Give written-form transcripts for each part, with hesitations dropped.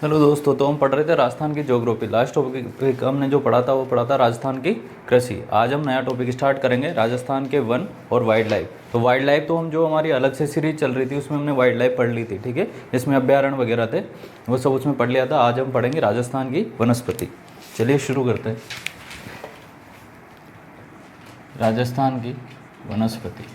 Hello दोस्तों, तो हम पढ़ रहे थे राजस्थान की ज्योग्राफी। लास्ट टॉपिक हमने जो पढ़ा था वो पढ़ा था राजस्थान की कृषि। आज हम नया टॉपिक स्टार्ट करेंगे, राजस्थान के वन और वाइल्ड लाइफ। तो वाइल्ड लाइफ तो हम जो हमारी अलग से सीरीज चल रही थी उसमें हमने वाइल्ड लाइफ पढ़ ली थी, ठीक है। इसमें अभ्यारण्य वगैरह थे, वो सब उसमें पढ़ लिया था। आज हम पढ़ेंगे राजस्थान की वनस्पति। चलिए शुरू करते हैं। राजस्थान की वनस्पति।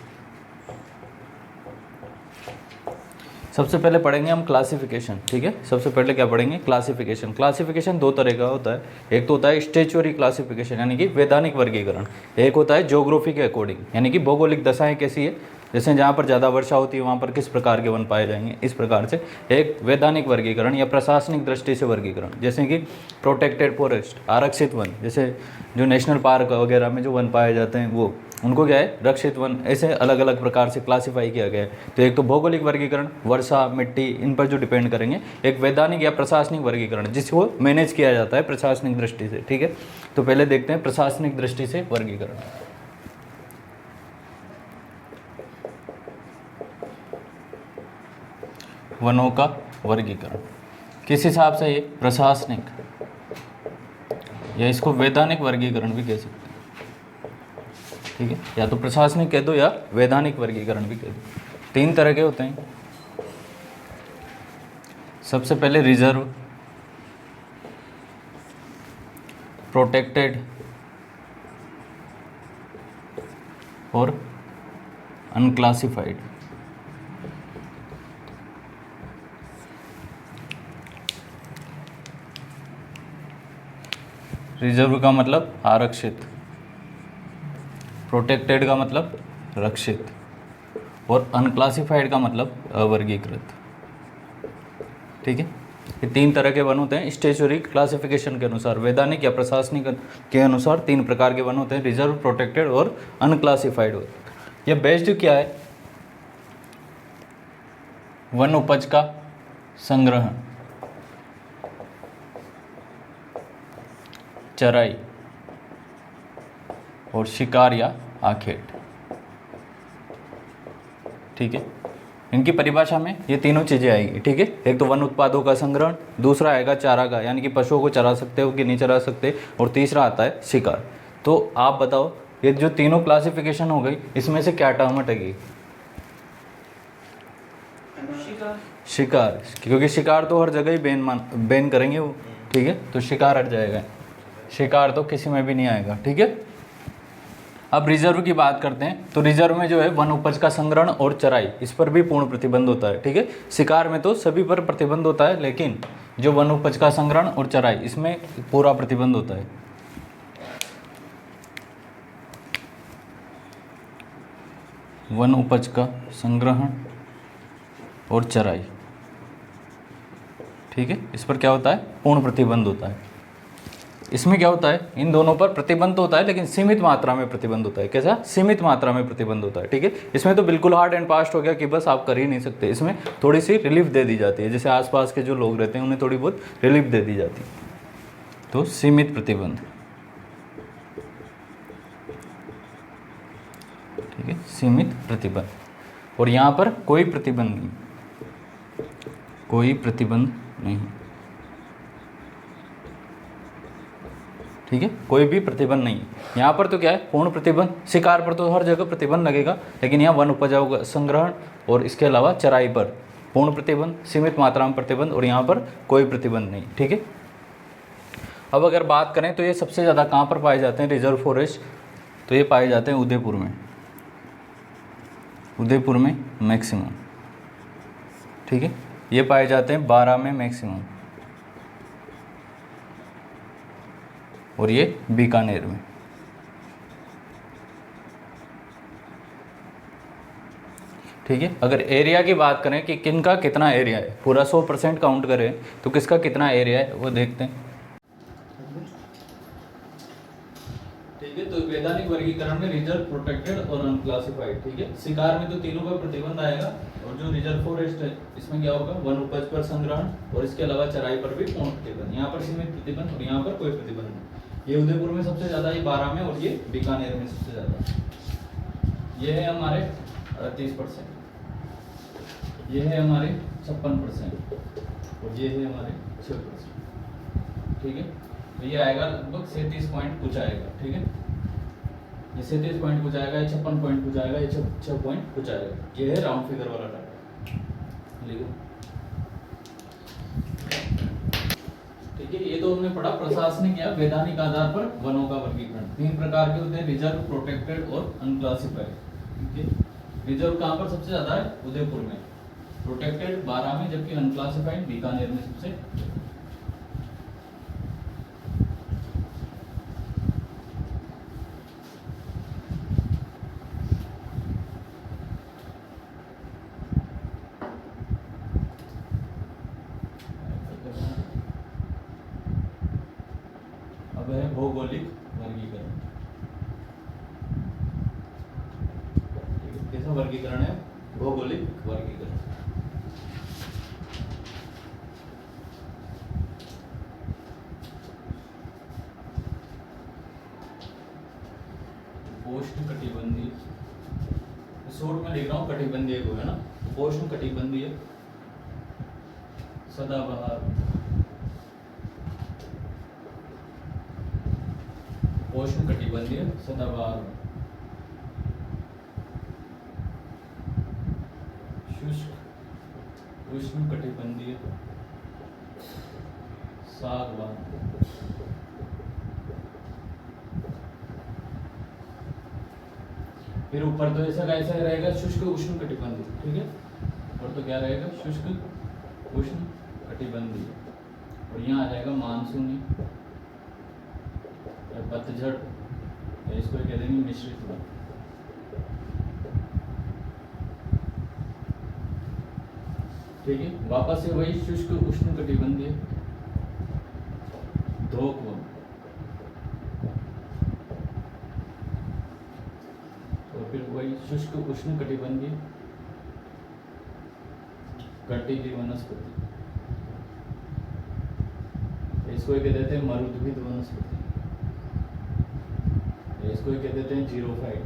सबसे पहले पढ़ेंगे हम क्लासिफिकेशन, ठीक है। सबसे पहले क्या पढ़ेंगे? क्लासिफिकेशन। क्लासिफिकेशन दो तरह का होता है। एक तो होता है स्टेचुअरी क्लासिफिकेशन, यानी कि वैधानिक वर्गीकरण। एक होता है ज्योग्राफी के अकॉर्डिंग, यानी कि भौगोलिक दशाएं कैसी है, जैसे जहाँ पर ज़्यादा वर्षा होती है वहाँ पर किस प्रकार के वन पाए जाएंगे, इस प्रकार से एक वैधानिक वर्गीकरण या प्रशासनिक दृष्टि से वर्गीकरण। जैसे कि प्रोटेक्टेड फॉरेस्ट, आरक्षित वन, जैसे जो नेशनल पार्क वगैरह में जो वन पाए जाते हैं वो, उनको क्या है, रक्षित वन। ऐसे अलग अलग प्रकार से क्लासिफाई किया गया है। तो एक तो भौगोलिक वर्गीकरण, वर्षा, मिट्टी, इन पर जो डिपेंड करेंगे। एक वैधानिक या प्रशासनिक वर्गीकरण, जिसको मैनेज किया जाता है प्रशासनिक दृष्टि से, ठीक है। तो पहले देखते हैं प्रशासनिक दृष्टि से वर्गीकरण। वनों का वर्गीकरण किस हिसाब से? ये प्रशासनिक, या इसको वैधानिक वर्गीकरण भी कह सकते हैं, ठीक है। या तो प्रशासनिक कह दो या वैधानिक वर्गीकरण भी कह दो। तीन तरह के होते हैं। सबसे पहले रिजर्व, प्रोटेक्टेड और अनक्लासिफाइड। रिजर्व का मतलब आरक्षित, प्रोटेक्टेड का मतलब रक्षित, और अनक्लासिफाइड का मतलब अवर्गीकृत, ठीक है। ये तीन तरह के वन होते हैं स्टेचुअरी क्लासिफिकेशन के अनुसार। वैधानिक या प्रशासनिक के अनुसार तीन प्रकार के वन होते हैं, रिजर्व, प्रोटेक्टेड और अनक्लासिफाइड। यह बेस्ड क्या है? वन उपज का संग्रहण, चराई और शिकार या आखेट, ठीक है। इनकी परिभाषा में ये तीनों चीज़ें आएगी, ठीक है। एक तो वन उत्पादों का संग्रहण, दूसरा आएगा चारा का, यानी कि पशुओं को चरा सकते हो कि नहीं चरा सकते, और तीसरा आता है शिकार। तो आप बताओ, ये जो तीनों क्लासिफिकेशन हो गई, इसमें से क्या टर्म हटेगी? शिकार, क्योंकि शिकार तो हर जगह ही बैन करेंगे वो, ठीक है। तो शिकार हट जाएगा, शिकार तो किसी में भी नहीं आएगा, ठीक है। अब रिजर्व की बात करते हैं। तो रिजर्व में जो है वन उपज का संग्रहण और चराई, इस पर भी पूर्ण प्रतिबंध होता है, ठीक है। शिकार में तो सभी पर प्रतिबंध होता है, लेकिन जो वन उपज का संग्रहण और चराई, इसमें पूरा प्रतिबंध होता है। वन उपज का संग्रहण और चराई, ठीक है, इस पर क्या होता है? पूर्ण प्रतिबंध होता है। इसमें क्या होता है? इन दोनों पर प्रतिबंध होता है, लेकिन सीमित मात्रा में प्रतिबंध होता है। कैसा? सीमित मात्रा में प्रतिबंध होता है, ठीक है। इसमें तो बिल्कुल हार्ड एंड फास्ट हो गया कि बस आप कर ही नहीं सकते। इसमें थोड़ी सी रिलीफ दे दी जाती है, जैसे आसपास के जो लोग रहते हैं उन्हें थोड़ी बहुत रिलीफ दे दी जाती है। तो सीमित प्रतिबंध, ठीक है, सीमित प्रतिबंध। और यहाँ पर कोई प्रतिबंध नहीं, कोई प्रतिबंध नहीं, ठीक है, कोई भी प्रतिबंध नहीं। यहाँ पर तो क्या है? पूर्ण प्रतिबंध। शिकार पर तो हर जगह प्रतिबंध लगेगा, लेकिन यहाँ वन उपजाऊ का संग्रहण और इसके अलावा चराई पर पूर्ण प्रतिबंध, सीमित मात्रा में प्रतिबंध, और यहाँ पर कोई प्रतिबंध नहीं, ठीक है। अब अगर बात करें तो ये सबसे ज़्यादा कहाँ पर पाए जाते हैं रिजर्व फॉरेस्ट? तो ये पाए जाते हैं उदयपुर में, उदयपुर में मैक्सिमम, ठीक है। ये पाए जाते हैं 12 में मैक्सिमम, और ये बीकानेर में, ठीक है। अगर एरिया की बात करें कि किनका कितना एरिया है, पूरा 100% काउंट करें तो किसका कितना एरिया है वो देखते हैं, ठीक है। तो वैधानिक वर्गीकरण में रिजर्व, प्रोटेक्टेड और अनक्लासिफाइड, ठीक है। शिकार में तो तीनों पर प्रतिबंध आएगा, और जो रिजर्व फॉरेस्ट है इसमें क्या होगा? वन उपज पर संग्रहण और इसके अलावा चराई पर भी पूर्ण प्रतिबंध। यहाँ पर सीमित प्रतिबंध और यहाँ पर कोई प्रतिबंध नहीं। ये उदयपुर में सबसे ज़्यादा, ये 12 में, और ये बीकानेर में सबसे ज़्यादा। ये है हमारे 38%, ये है हमारे 56% और ये है हमारे 6%। ठीक है, तो ये आएगा लगभग 37 पॉइंट कुछ आएगा। ठीक है, ये 37 पॉइंट कुछ आएगा, ये 56 पॉइंट कुछ आएगा, ये 6 पॉइंट कुछ आएगा। ये है राउंड फिगर वाला डाटा। लिखो। ठीक है, ये तो हमने पढ़ा प्रशासनिक या वैधानिक आधार पर वनों का वर्गीकरण। 3 प्रकार के होते हैं, रिजर्व, प्रोटेक्टेड और अनक्लासिफाइड। ठीक है, रिजर्व कहाँ पर सबसे ज्यादा है? उदयपुर में। प्रोटेक्टेड 12 में, जबकि अनक्लासिफाइड बीकानेर में सबसे। अब है भौगोलिक वर्गीकरण। कैसा वर्गीकरण है? भौगोलिक वर्गीकरण। उपोष्ण कटिबंधीय, शॉर्ट में लिख रहा हूँ, कटिबंधीय को है ना। उपोष्ण कटिबंधीय, सदाबहार, उपोष्ण कटिबंधीय सदाबहार, शुष्क उष्ण कटिबंधीय सागवान, फिर ऊपर तो ऐसा कैसा रहेगा? शुष्क उष्ण कटिबंधीय। ठीक है, और तो क्या रहेगा? शुष्क उष्ण कटिबंधीय। और यहाँ आ जाएगा मानसूनी, पतझड़, इसको कह देंगे मिश्रित वन। ठीक है, वापस से वही शुष्क उष्ण कटिबंधीय ध्रुव वन, और फिर वही शुष्क उष्ण कटिबंधीय कटिली वनस्पति, इसको कह देते हैं मरुद्भिद वनस्पति, इसको कह देते हैं जीरोफाइट।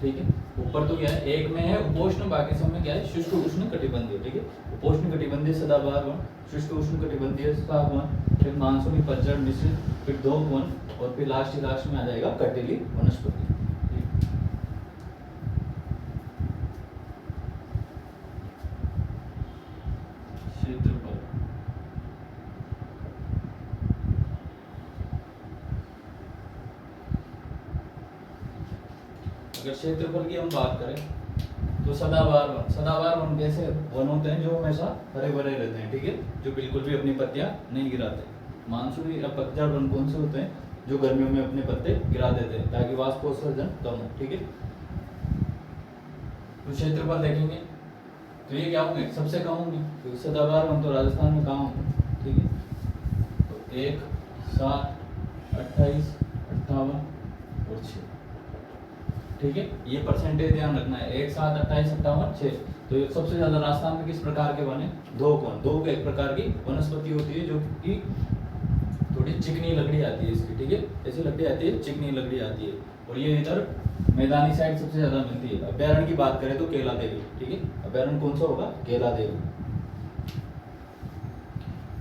ठीक है, ऊपर तो क्या है? एक में है उपोष्ण, बाकी सब में क्या है? शुष्क उष्ण कटिबंधीय। ठीक है, उपोष्ण कटिबंधीय सदाबहार वन, शुष्क उष्ण कटिबंधीय सागवान, फिर मानसूनी पतझड़ मिश्रित, फिर ध्रुव वन, और फिर लास्ट में आ जाएगा कटिली वनस्पति। क्षेत्रफल, अगर क्षेत्रफल की हम बात करें तो सदाबहार वन कैसे वन होते हैं? जो हमेशा हरे भरे रहते हैं। ठीक है, जो बिल्कुल भी अपनी पत्तियां नहीं गिराते। मानसूनी या पतझड़ वन कौन से होते हैं? जो गर्मियों में अपने पत्ते गिरा देते हैं ताकि वाष्पोत्सर्जन कम हो। ठीक है, तो क्षेत्रफल देखेंगे तो ये क्या होंगे? सबसे कम होंगे, क्योंकि सदाबहार वन तो राजस्थान में कहाँ होंगे। ठीक है, तो 1, 7, 28, 58 और 6। ठीक है, ये परसेंटेज ध्यान रखना है। 1, 7, 28, 58, 6। तो ये सबसे ज्यादा राजस्थान में किस प्रकार के वन है? धोक वन। धोक एक प्रकार की वनस्पति होती है जो कि थोड़ी चिकनी लकड़ी आती है इसकी। ठीक है, ऐसी लकड़ी आती है, चिकनी लकड़ी आती है, और ये इधर मैदानी साइड सबसे ज्यादा मिलती है। अभ्यारण्य की बात करें तो केला देवी। ठीक है, अभ्यारण्य कौन सा होगा? केला देवी।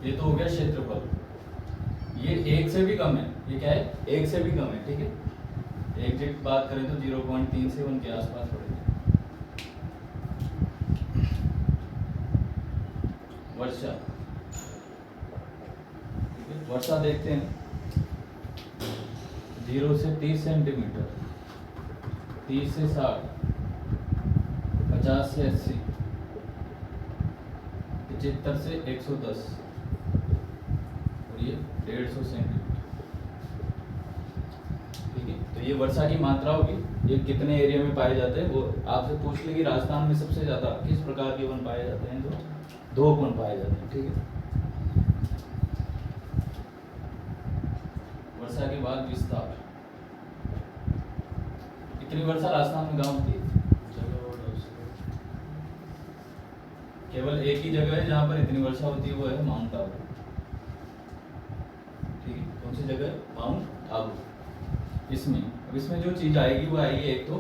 ये तो हो गया क्षेत्रफल। ये 1 से भी कम है। ये क्या है? 1 से भी कम है। ठीक है, एग्जैक्ट बात करें तो 0.3 से 1 के आसपास पड़ेगा। वर्षा, वर्षा देखते हैं 0 से 30 सेंटीमीटर, 30 से 60, 50 से 80, 75 से 110, और ये 150 सेंटीमीटर। ठीक है, तो ये वर्षा की मात्रा होगी। ये कितने एरिया में पाए जाते हैं वो आपसे पूछ ले कि राजस्थान में सबसे ज्यादा किस प्रकार के वन पाए जाते हैं? तो धोक वन पाए जाते हैं। ठीक है, वर्षा के बाद विस्तार। इतनी वर्षा राजस्थान में कहाँ होती है? केवल एक ही जगह है जहाँ पर इतनी वर्षा होती है, वो है माउंट आबू। ठीक है, कौन सी जगह है? माउंट आबू। इसमें जो चीज आएगी वो आएगी, एक तो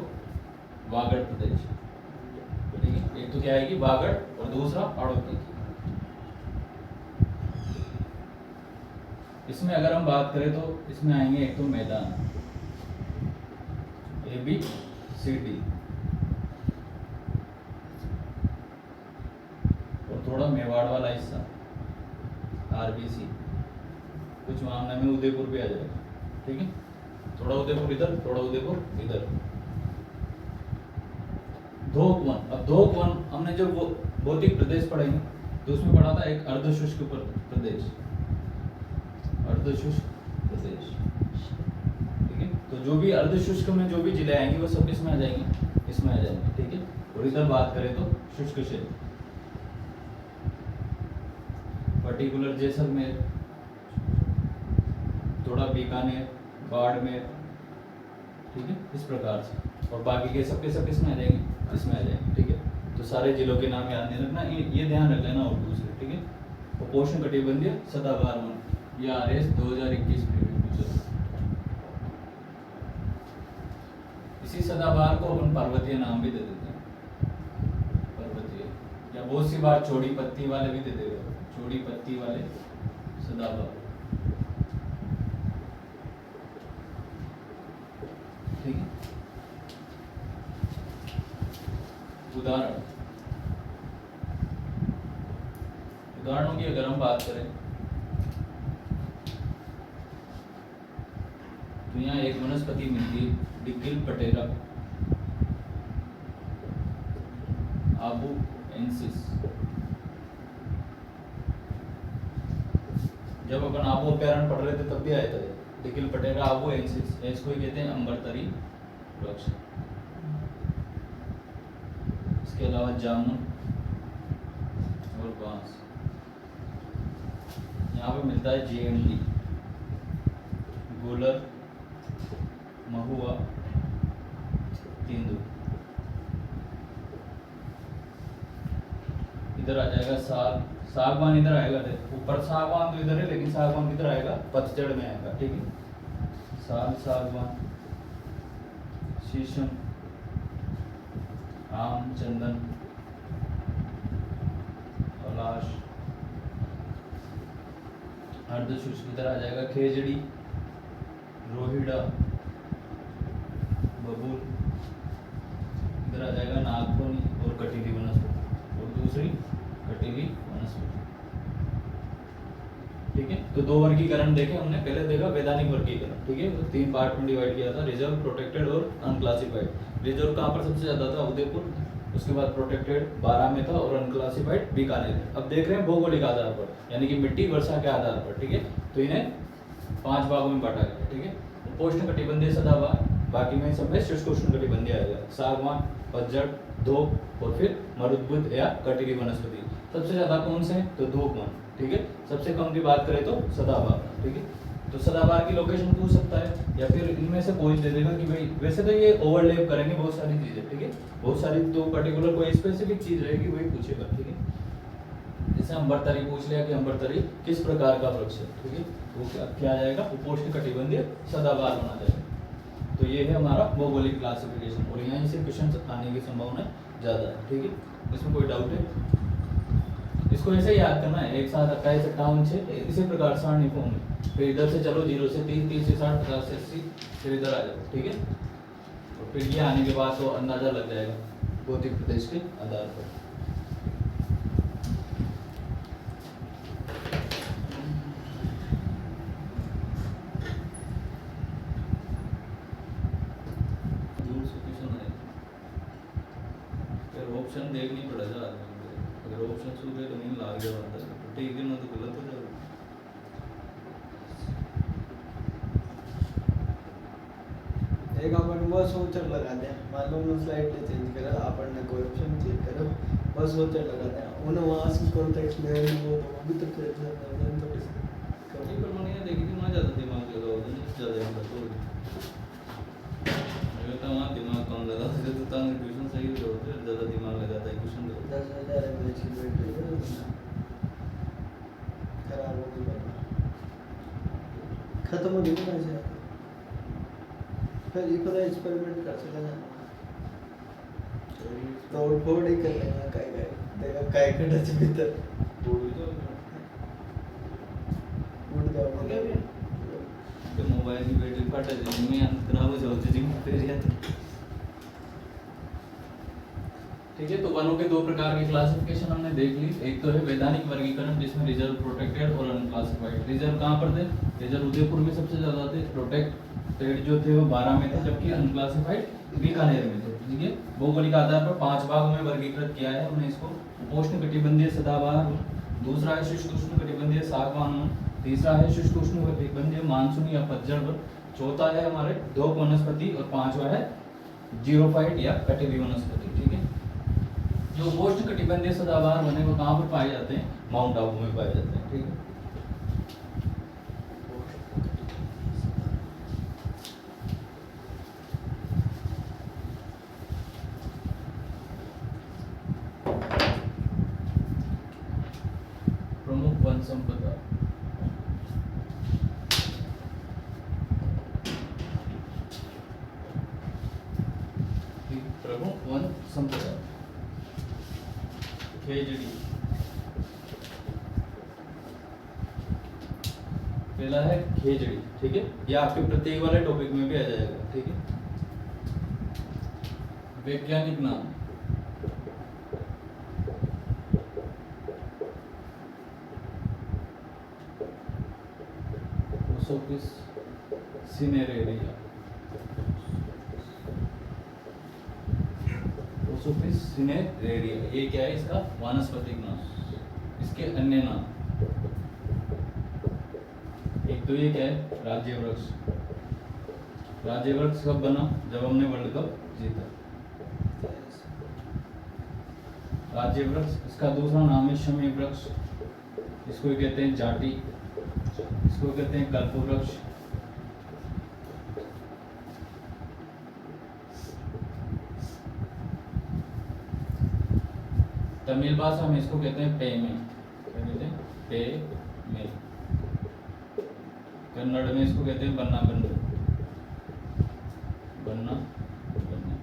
वागड़ प्रदेश। ठीक है, एक एक तो क्या आएगी बागड़ और दूसरा हाड़ौती। इसमें अगर हम बात करें तो इसमें आएंगे एक तो मैदान ABCD और थोड़ा मेवाड़ वाला हिस्सा RBC, कुछ मामले में उदयपुर भी आ जाएगा, ठीक है। थोड़ा उदयपुर इधर, थोड़ा उदयपुर इधर। धोक वन, अब धोक वन हमने जो वो भौतिक प्रदेश पढ़ेंगे तो उसमें पढ़ा था एक अर्धशुष्क प्रदेश, अर्धशुष्क प्रदेश, ठीक है। तो जो भी अर्धशुष्क में जो भी जिले आएंगे वो सब किसमें आ जाएंगे, इसमें आ जाएंगे, ठीक है। और इधर बात करें तो शुष्क क्षेत्र, पर्टिकुलर जैसलमेर, थोड़ा बीकानेर, बाड़मेर, ठीक है, इस प्रकार से। और बाकी के सब किसमें आ जाएंगे, इसमें आ जाएंगे, ठीक है। तो सारे जिलों के नाम याद नहीं रखना, ये ध्यान रख लेना और दूसरे, ठीक है। उपोष्ण कटिबंधीय सदाबहार वन, या RS 2021 प्रीव्यू पूछा। इसी सदाबहार को अपन पर्वतीय नाम भी दे देते हैं, पर्वतीय, या बहुत सी बार चौड़ी पत्ती वाले भी दे देगा, चौड़ी पत्ती वाले सदाबहार, ठीक है। उदाहरणों की अगर हम बात करें तो यहाँ एक वनस्पति मिलती है डिकिलपटेरा आबुएंसिस। जब अपन आबू अभ्यारण्य पढ़ रहे थे तब भी आया था डिकिलपटेरा आबुएंसिस, इसको ही कहते हैं अंबरतरी वृक्ष। इसके अलावा जामुन और बांस, यहाँ पे मिलता है JMD, गुलर, महुआ, तेंदू। इधर आ जाएगा साग, सागवान इधर आएगा, ऊपर सागवान तो इधर है लेकिन सागवान किधर आएगा, पतझड़ में आएगा, ठीक है। साग, सागवान, शीशम, आम, चंदन, पलाश। अर्धशुष्क इधर आ जाएगा खेजड़ी, रोहिड़ा, बबूल, इधर आ जाएगा नागफनी और कटीली वनस्पति, और दूसरी कटीली वनस्पति, ठीक है। तो दो वर्गीकरण देखे हमने, पहले देखा वैधानिक वर्गीकरण, ठीक है, तो 3 पार्ट में डिवाइड किया था, रिजर्व, प्रोटेक्टेड और अनक्लासिफाइड। रिजर्व कहाँ पर सबसे ज्यादा था, उदयपुर, उसके बाद प्रोटेक्टेड 12 में था और अनक्लासिफाइड बीकानेर। अब देख रहे हैं भौगोलिक आधार पर, यानी कि मिट्टी वर्षा के आधार पर, ठीक है। तो इन्हें 5 भागों में बांटा गया, ठीक है। उपोष्ण कटिबंधीय सदाबहार, बाकी में सब में शुष्क उष्ण कटिबंधीय आएगा, सागवान, पतझड़, धोप और फिर मरुद्भुत या कटीली वनस्पति। सबसे ज्यादा कौन से हैं, तो धोप वन, ठीक है। सबसे कम की बात करें तो सदाबहार, ठीक है। तो सदाबहार की लोकेशन पूछ सकता है, या फिर इनमें से कोई दे देगा कि भाई वैसे तो ये ओवरलैप करेंगे बहुत सारी चीजें, ठीक है, बहुत सारी, तो पर्टिकुलर कोई स्पेसिफिक चीज रहेगी वही पूछेगा, ठीक है। जैसे अंबरतरी पूछ लिया कि अंबरतरी किस प्रकार का वृक्ष है, ठीक है, वो क्या आ जाएगा, उपोष्ण कटिबंधीय सदाबहार बना जाएगा। तो ये है हमारा भौगोलिक क्लासिफिकेशन, और यहाँ से क्वेश्चन आने की संभावना ज्यादा है, ठीक है। इसमें कोई डाउट है, इसको ऐसे याद करना है, 1 7 28 58 6, इसी प्रकार सारणी फॉर्म में। फिर इधर से चलो 0 से 30, 30 से 60, 50 से 80, फिर इधर आ जाओ, ठीक है। और फिर ये आने के बाद तो अंदाजा लग जाएगा भौतिक प्रदेश के आधार पर। ऑप्शन देखनी पड़ेगा आदमी को, अगर ऑप्शन सुन गए तो नहीं लाग गया अंदर, तो ठीक है ना, तो गलत हो जाएगा। एक अपन बस वोचर लगा दें, मान लो उन्होंने स्लाइड ले चेंज करा, अपन ने कोई ऑप्शन चेंज करो, बस वोचर लगा दें, उन्होंने वहाँ से कॉन्टेक्स्ट ले वो तो अभी तक तो थोड़ी सी कभी पर मैंने ये देखी थी, वहाँ ज़्यादा दिमाग लगा होता है, ज़्यादा हम तो मैं तो वहाँ दिमाग कम लगा, तो तांगे ट्यूशन सही हो होते हैं, ज़्यादा दिमाग लगाता है ट्यूशन में। 10,000 एवरेज की बैटरी है, खराब हो गई बात, खत्म हो गई ना ऐसे, फिर ये पता एक्सपेरिमेंट कर सकते हैं। तोड़ फोड़ ही कर लेगा काय काय देखा काय कटाच्या भीतर उठ जाओ तो मोबाइल की बैटरी फट जाती मैं खराब हो जाती थी फिर यार ठीक है। तो वनों के दो प्रकार की क्लासिफिकेशन हमने देख ली। एक तो है वैधानिक वर्गीकरण जिसमें रिजर्व, प्रोटेक्टेड और अनक्लासिफाइड। रिजर्व कहाँ पर थे? रिजर्व उदयपुर में सबसे ज्यादा थे। प्रोटेक्टेड जो थे वो 12 में थे, जबकि अनक्लासिफाइड बीकानेर में थे। ठीक है। भौगोलिक आधार पर 5 भागों में वर्गीकृत किया है हमने इसको। उपोष्ण कटिबंधीय सदाबहार, दूसरा है शुष्क उष्ण कटिबंधीय सागवान, तीसरा है शुष्क उष्ण कटिबंधीय मानसून या पतझड़ वन, चौथा है हमारे ढोक वनस्पति और पांचवा है जीरोफाइट या कटिली वनस्पति। ठीक है। जो उपोष्ण कटिबंधीय सदाबहार वन है वो कहाँ पर पाए जाते हैं? माउंट आबू में पाए जाते हैं। ठीक है। प्रमुख वन संपदा, प्रमुख वन संपदा खेजड़ी। पहला है खेजड़ी। ठीक है। ये आपके प्रत्येक वाले टॉपिक में भी आ जाएगा। ठीक है। वैज्ञानिक नाम, ओसोपिस सिनेरेरिया, ओसोपिस सिनेरेरिया। ये क्या है? इसका वानस्पतिक नाम। इसके अन्य नाम, एक तो ये क्या है? राज्य वृक्ष। राज्य वृक्ष कब बना? जब हमने वर्ल्ड कप जीता। राज्य वृक्ष। इसका दूसरा नाम है शमी वृक्ष, इसको कहते हैं जाटी, इसको कहते हैं कल्प वृक्ष। तमिल भाषा में इसको कहते हैं पेमे। क्या कहते हैं? पेमे। कन्नड़ में इसको कहते हैं बन्ना बन्ना, बन्ना बन्ना।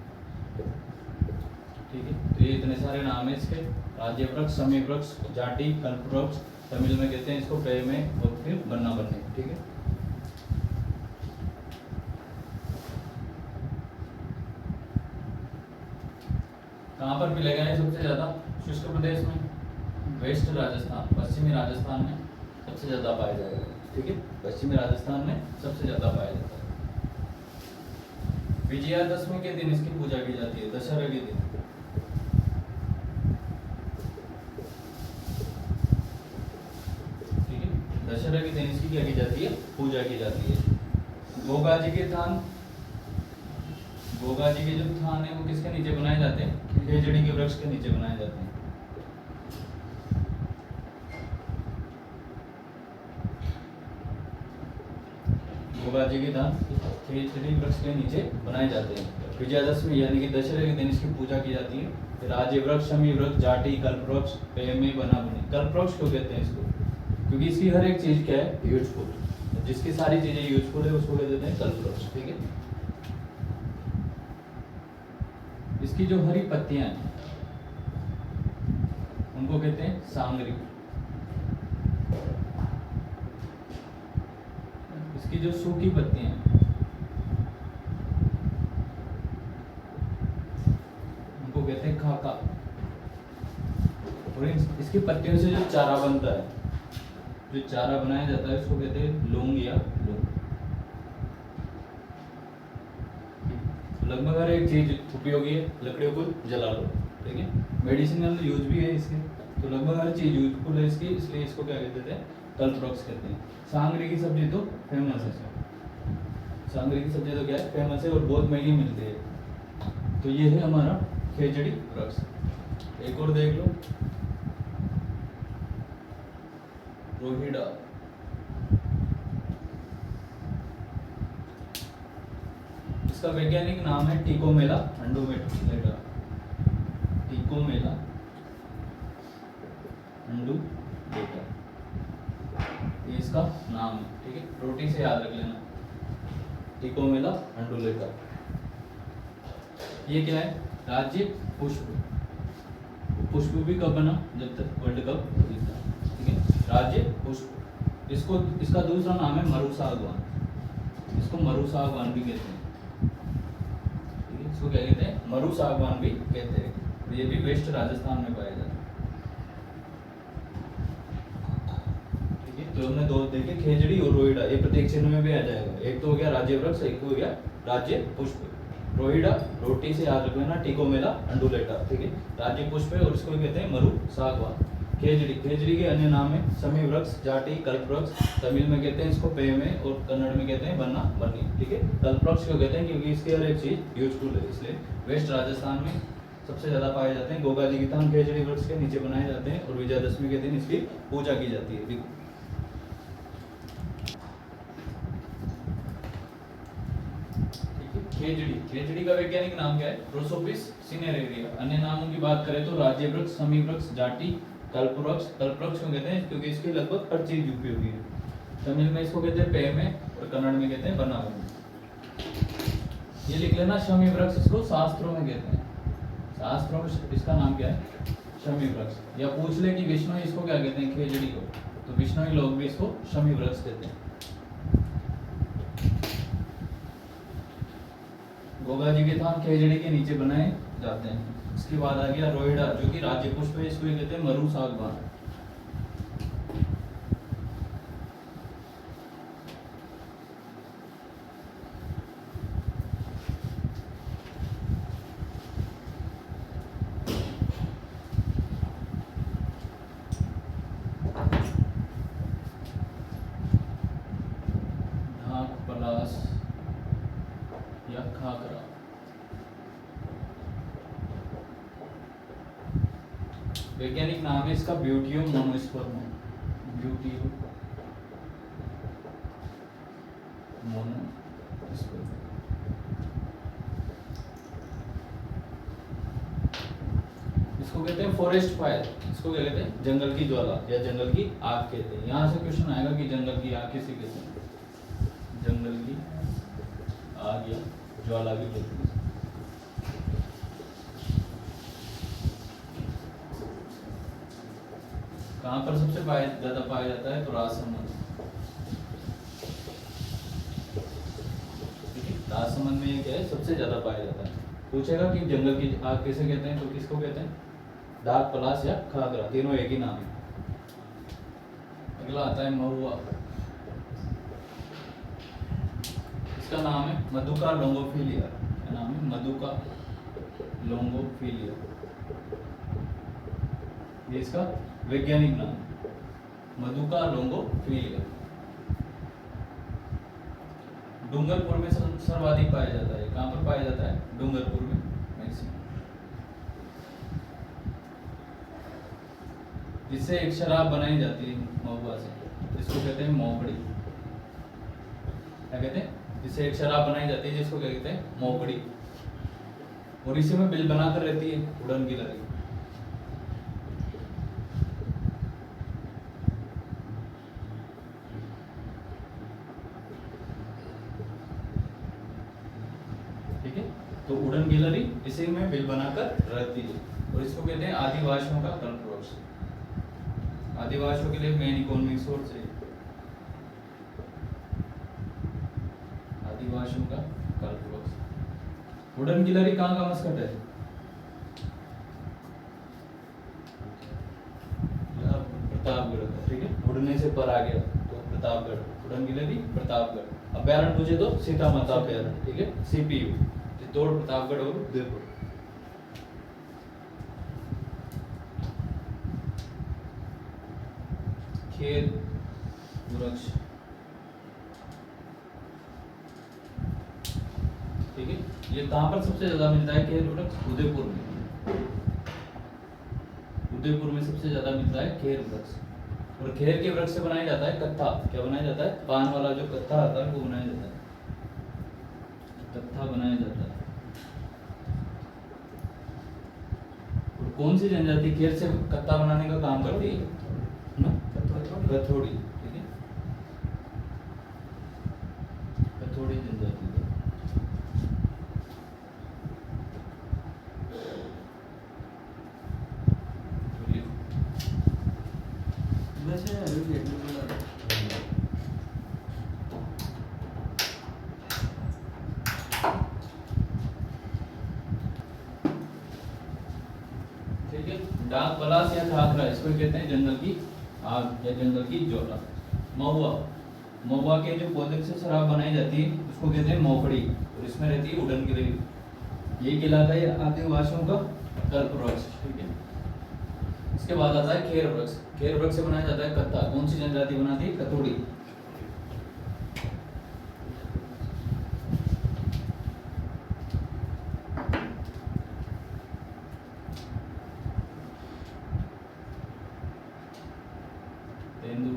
ठीक है। तो ये इतने सारे नाम है इसके। राज्य वृक्ष, शमी वृक्ष, जाटी, कल्प वृक्ष। तमिल में कहते हैं इसको पेमे और फिर बन्ना बन्ने। ठीक है। कहाँ पर मिलेगा ये सबसे ज्यादा? शुष्क प्रदेश में, वेस्ट राजस्थान, पश्चिमी राजस्थान में सबसे ज्यादा पाया जाएगा। ठीक है। पश्चिमी राजस्थान में सबसे ज्यादा पाया जाता है। विजयादशमी के दिन इसकी पूजा की जाती है, दशहरा के दिन। ठीक है। दशहरा के दिन इसकी क्या की जाती है? पूजा की जाती है। गोगा जी के थान, गोगा जी के जो थान है वो किसके नीचे बनाए जाते हैं? खेजड़ी के वृक्ष के नीचे बनाए जाते हैं। गोगा जी के थान खेजड़ी वृक्ष के नीचे बनाए जाते हैं। विजयादशमी यानी कि दशहरे के दिन इसकी पूजा की जाती है। फिर राज्य वृक्ष, शमी वृक्ष, जाटी, कल्प वृक्ष, पेमे, बना बनी। कल्प वृक्ष क्यों कहते हैं इसको? क्योंकि इसकी हर एक चीज क्या है? यूजफुल। जिसकी सारी चीजें यूजफुल है उसको कहते हैं कल्प वृक्ष। ठीक है। इसकी जो हरी पत्तियां हैं उनको कहते हैं सांगरी। इसकी जो सूखी पत्तियां हैं उनको कहते हैं खाका। और इसकी पत्तियों से जो चारा बनता है, जो चारा बनाया जाता है उसको कहते हैं लौंग या लौंग। लगभग हर एक चीज उपयोगी है। लकड़ियों को जला लो। ठीक है। मेडिसिनल यूज भी है इसके। तो लगभग हर चीज यूजफुल है इसकी, इसलिए इसको क्या कहते हैं? कल्प वृक्ष कहते हैं। सांगरी की सब्जी तो फेमस है। सांगरी की सब्जी तो क्या है? फेमस है और बहुत महंगी मिलती है। तो ये है हमारा खेजड़ी वृक्ष। एक और देख लो, रोहिड़ा। इसका वैज्ञानिक नाम है टिकोमेला अंडुलेटा। टिकोमेला अंडुलेटा, ये इसका नाम है। ठीक है। रोटी से याद रख लेना, टिकोमेला अंडुलेटा। ये क्या है? राज्य पुष्प, पुष्प भी कब बना, जब तक वर्ल्ड कप जीता, ठीक है। राज्य पुष्प, इसको इसका दूसरा नाम है मरु सागवान, इसको मरु सागवान भी कहते हैं, ठीक है। इसको क्या कहते हैं, मरु सागवान भी कहते हैं। ये भी वेस्ट राजस्थान में पाया जाता है, ठीक है। तो हमने दो देखे, खेजड़ी और रोहिड़ा, ये प्रत्येक चिन्ह में भी आ जाएगा। एक तो हो गया राज्य वृक्ष, एक हो गया राज्य पुष्प। रोहिड़ा रोटी से याद रखना, टिकोमेला अंडुलेटा, ठीक है। राज्य पुष्प है और इसको भी कहते हैं मरु सागवान। खेजड़ी, खेजड़ी के अन्य नाम है समी वृक्ष, जाटी, कल्प वृक्ष, तमिल में कहते हैं इसको पेमे और कन्नड़ में कहते हैं बन्ना बन्नी, ठीक है। कल्प वृक्ष क्यों कहते हैं, क्योंकि इसकी हर एक चीज यूजफुल है, इसलिए वेस्ट राजस्थान में सबसे ज्यादा पाए जाते हैं। गोगा जी की थान खेजड़ी वृक्ष के नीचे बनाए जाते हैं और विजयादशमी के दिन इसकी पूजा की जाती है। खेजड़ी, खेजड़ी का वैज्ञानिक नाम क्या है, प्रोसोपिस सिनेरेरिया। अन्य नामों की बात करें तो राज्य वृक्ष, समी वृक्ष, जाटी, कल्प वृक्ष। कल्प वृक्ष क्यों कहते हैं, क्योंकि इसकी लगभग हर चीज उपयोगी है। तमिल में इसको कहते हैं पेमे और कन्नड़ में कहते हैं बन्ना बन्नी। ये लिख लेना शमी वृक्ष, इसको शास्त्रों में कहते हैं, शास्त्रों में इसका नाम क्या है, शमी वृक्ष। या पूछ ले कि विष्णु इसको क्या कहते हैं, खेजड़ी को, तो विष्णु लोग भी इसको शमी वृक्ष कहते हैं। गोगा जी के थान खेजड़ी के नीचे बनाए जाते हैं। इसके बाद आ गया रोहिड़ा, जो कि राज्य पुष्प है, इसको कहते हैं मरु सागवान। ढाक, पलास या खाकरा। वैज्ञानिक नाम है इसका ब्यूटियम मोनोस्पर्म, ब्यूटियम मोनोस्पर्म। इसको कहते हैं फॉरेस्ट फायर, इसको क्या कहते हैं, जंगल की ज्वाला या जंगल की आग कहते हैं। यहाँ से क्वेश्चन आएगा कि जंगल की आग किसे कहते हैं, जंगल की आग या ज्वाला भी कहते हैं। कहाँ पर सबसे ज्यादा पाया जाता है, तो राजसमंद, ठीक है। राजसमंद में ये क्या है, सबसे ज्यादा पाया जाता है। पूछेगा कि जंगल की आग किसे कहते हैं, तो किसको कहते हैं, डाक, पलाश या खागरा, तीनों एक ही नाम है। अगला आता है महुआ, इसका नाम है मधुका लोंगोफिलिया, क्या नाम है, मधुका लोंगोफिलिया, ये इसका वैज्ञानिक नाम है, मधुका लोंगोफिलिया। डूंगरपुर में सर्वाधिक पाया जाता है। कहाँ पर पाया जाता है, डूंगरपुर में मैक्सिमम। इससे एक शराब बनाई जाती है महुआ से, इसको कहते हैं मोगड़ी। क्या कहते हैं, इससे एक शराब बनाई जाती है जिसको क्या कहते हैं, मोगड़ी। और इसी में बिल बनाकर रहती है उड़न की लड़ी। ठीक है, तो उड़न गिलहरी इसी में बिल बनाकर रहती है और इसको कहते हैं आदिवासियों का कल्पवृक्ष। आदिवासियों के लिए मेन इकोनॉमिक सोर्स है आदिवासियों का कल्पवृक्ष। उड़न गिलहरी कहाँ का मस्कट है, प्रतापगढ़ का, ठीक है। उड़ने से पर आ गया तो प्रतापगढ़, उड़न गिलहरी प्रतापगढ़। अभ्यारण्य पूछे तो सीता माता अभ्यारण्य, ठीक है, सीपीयू, चित्तौड़, प्रतापगढ़ और उदयपुर। खेर वृक्ष, ठीक है, ये कहाँ पर सबसे ज्यादा मिलता है, खेर वृक्ष उदयपुर में। उदयपुर में सबसे ज्यादा मिलता है खेर वृक्ष। और खेर के वृक्ष से बनाया जाता है कत्था। क्या बनाया जाता है, पान वाला जो कत्था आता है वो बनाया जाता है, कत्था बनाया जाता है। और कौन सी जनजाति खेर से कत्था बनाने का काम करती है, गथोड़ी, ठीक है, गथोड़ी जनजाति। वैसे अभी भी एक बना ठीक है। डाक पलाश या खाखरा इसको कहते हैं जंगल की आग या जंगल की ज्वाला। महुआ, महुआ के जो पौधे से शराब बनाई जाती है उसको कहते हैं मोफड़ी, और इसमें रहती है वुडन ग्रेव। ये कहलाता है आदिवासियों का कल्प वृक्ष। ठीक है। इसके बाद आता है खेर वृक्ष। खेर वृक्ष से बनाया जाता है कत्ता। कौन सी जनजाति बनाती है? कतोड़ी। तेंदू,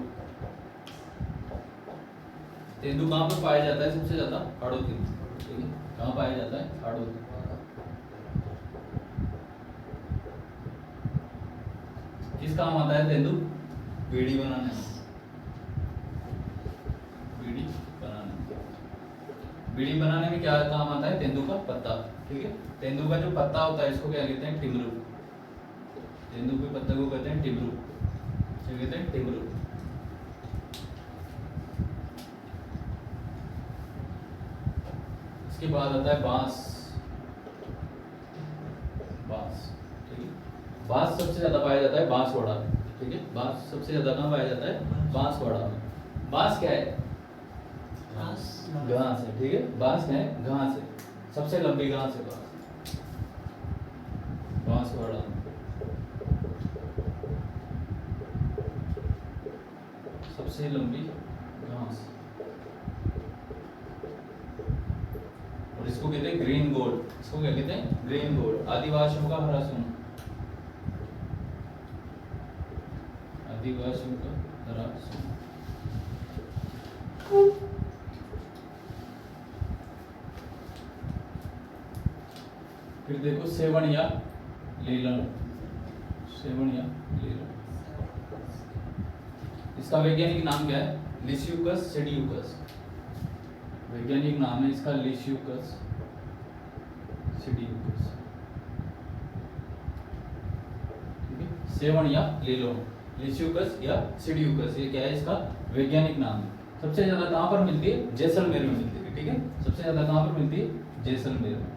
तेंदू कहाँ पर पाया जाता है सबसे ज्यादा? हाड़ौती में। ठीक है। कहाँ पाया जाता है? हाड़ौती। किस काम आता है तेंदू? बीड़ी बनाने में। बीड़ी बनाने में, बीड़ी बनाने में क्या काम आता है? तेंदू का पत्ता। ठीक है। तेंदू का जो पत्ता होता है इसको क्या कहते हैं? टिमरू। तेंदू के पत्ते को कहते हैं टिमरू। क्या कहते हैं? टिमरू। इसके बाद आता है बांस। बांस। ठीक है। बांस सबसे ज्यादा पाया जाता है बांसवाड़ा में। ठीक है। बांस सबसे ज्यादा कहाँ पाया जाता है? बांसवाड़ा में। बांस क्या है? घास है। ठीक है। बांस क्या है? घास है। सबसे लंबी घास है बांस। बांसवाड़ा में सबसे लंबी घास, और इसको कहते हैं ग्रीन गोल्ड। इसको क्या कहते हैं? Green gold. आदिवासियों का हरा सोना। आदिवासियों का हरा सोना। फिर देखो सेवन या लीलन। सेवन या लीलन, इसका वैज्ञानिक नाम क्या है? लिसियुकस सेडियुकस। वैज्ञानिक नाम है इसका लिसियुकस सेडियुकस। ठीक है। सेवन या लीलोन, लिसियुकस या सेडियुकस, ये क्या है? इसका वैज्ञानिक नाम है। सबसे ज्यादा कहाँ पर मिलती है? जैसलमेर में मिलती है। ठीक है। सबसे ज्यादा कहाँ पर मिलती है? जैसलमेर में।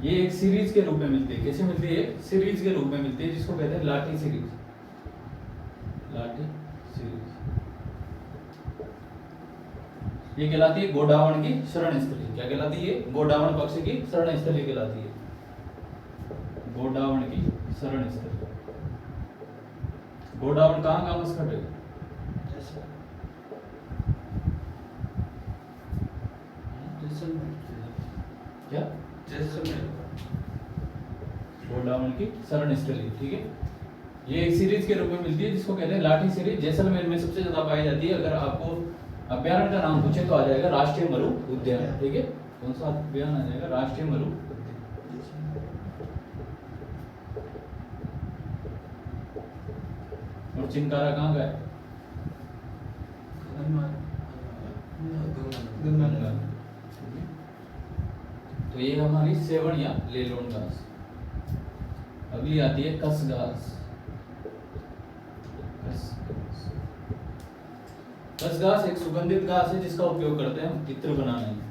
ये एक सीरीज के रूप में मिलती है। कैसे मिलती है? सीरीज के रूप में मिलती है, जिसको कहते हैं लाठी सीरीज। लाठी सीरीज ये कहलाती है गोडावण की शरण स्थली। क्या कहलाती है? गोडावण पक्षी की शरण स्थली कहलाती है। गोडावण की शरण स्थली। गोडावण कहाँ का मस्कट है? क्या? गोडावण की शरण स्थली। ठीक है। ये एक सीरीज के रूप में मिलती है, जिसको कहते हैं लाठी सीरीज। जैसलमेर में सबसे ज्यादा पाई जाती है। अगर आपको अभ्यारण्य का नाम पूछे तो आ जाएगा राष्ट्रीय मरु उद्यान। ठीक है। कौन सा अभ्यारण्य आ जाएगा? राष्ट्रीय मरु उद्यान। और चिंकारा कहाँ का है? गंगा। तो ये हमारी सेवन या लेलोन घास। अगली आती है कस घास। कस घास एक सुगंधित घास है, जिसका उपयोग करते हैं हम इत्र बनाने में।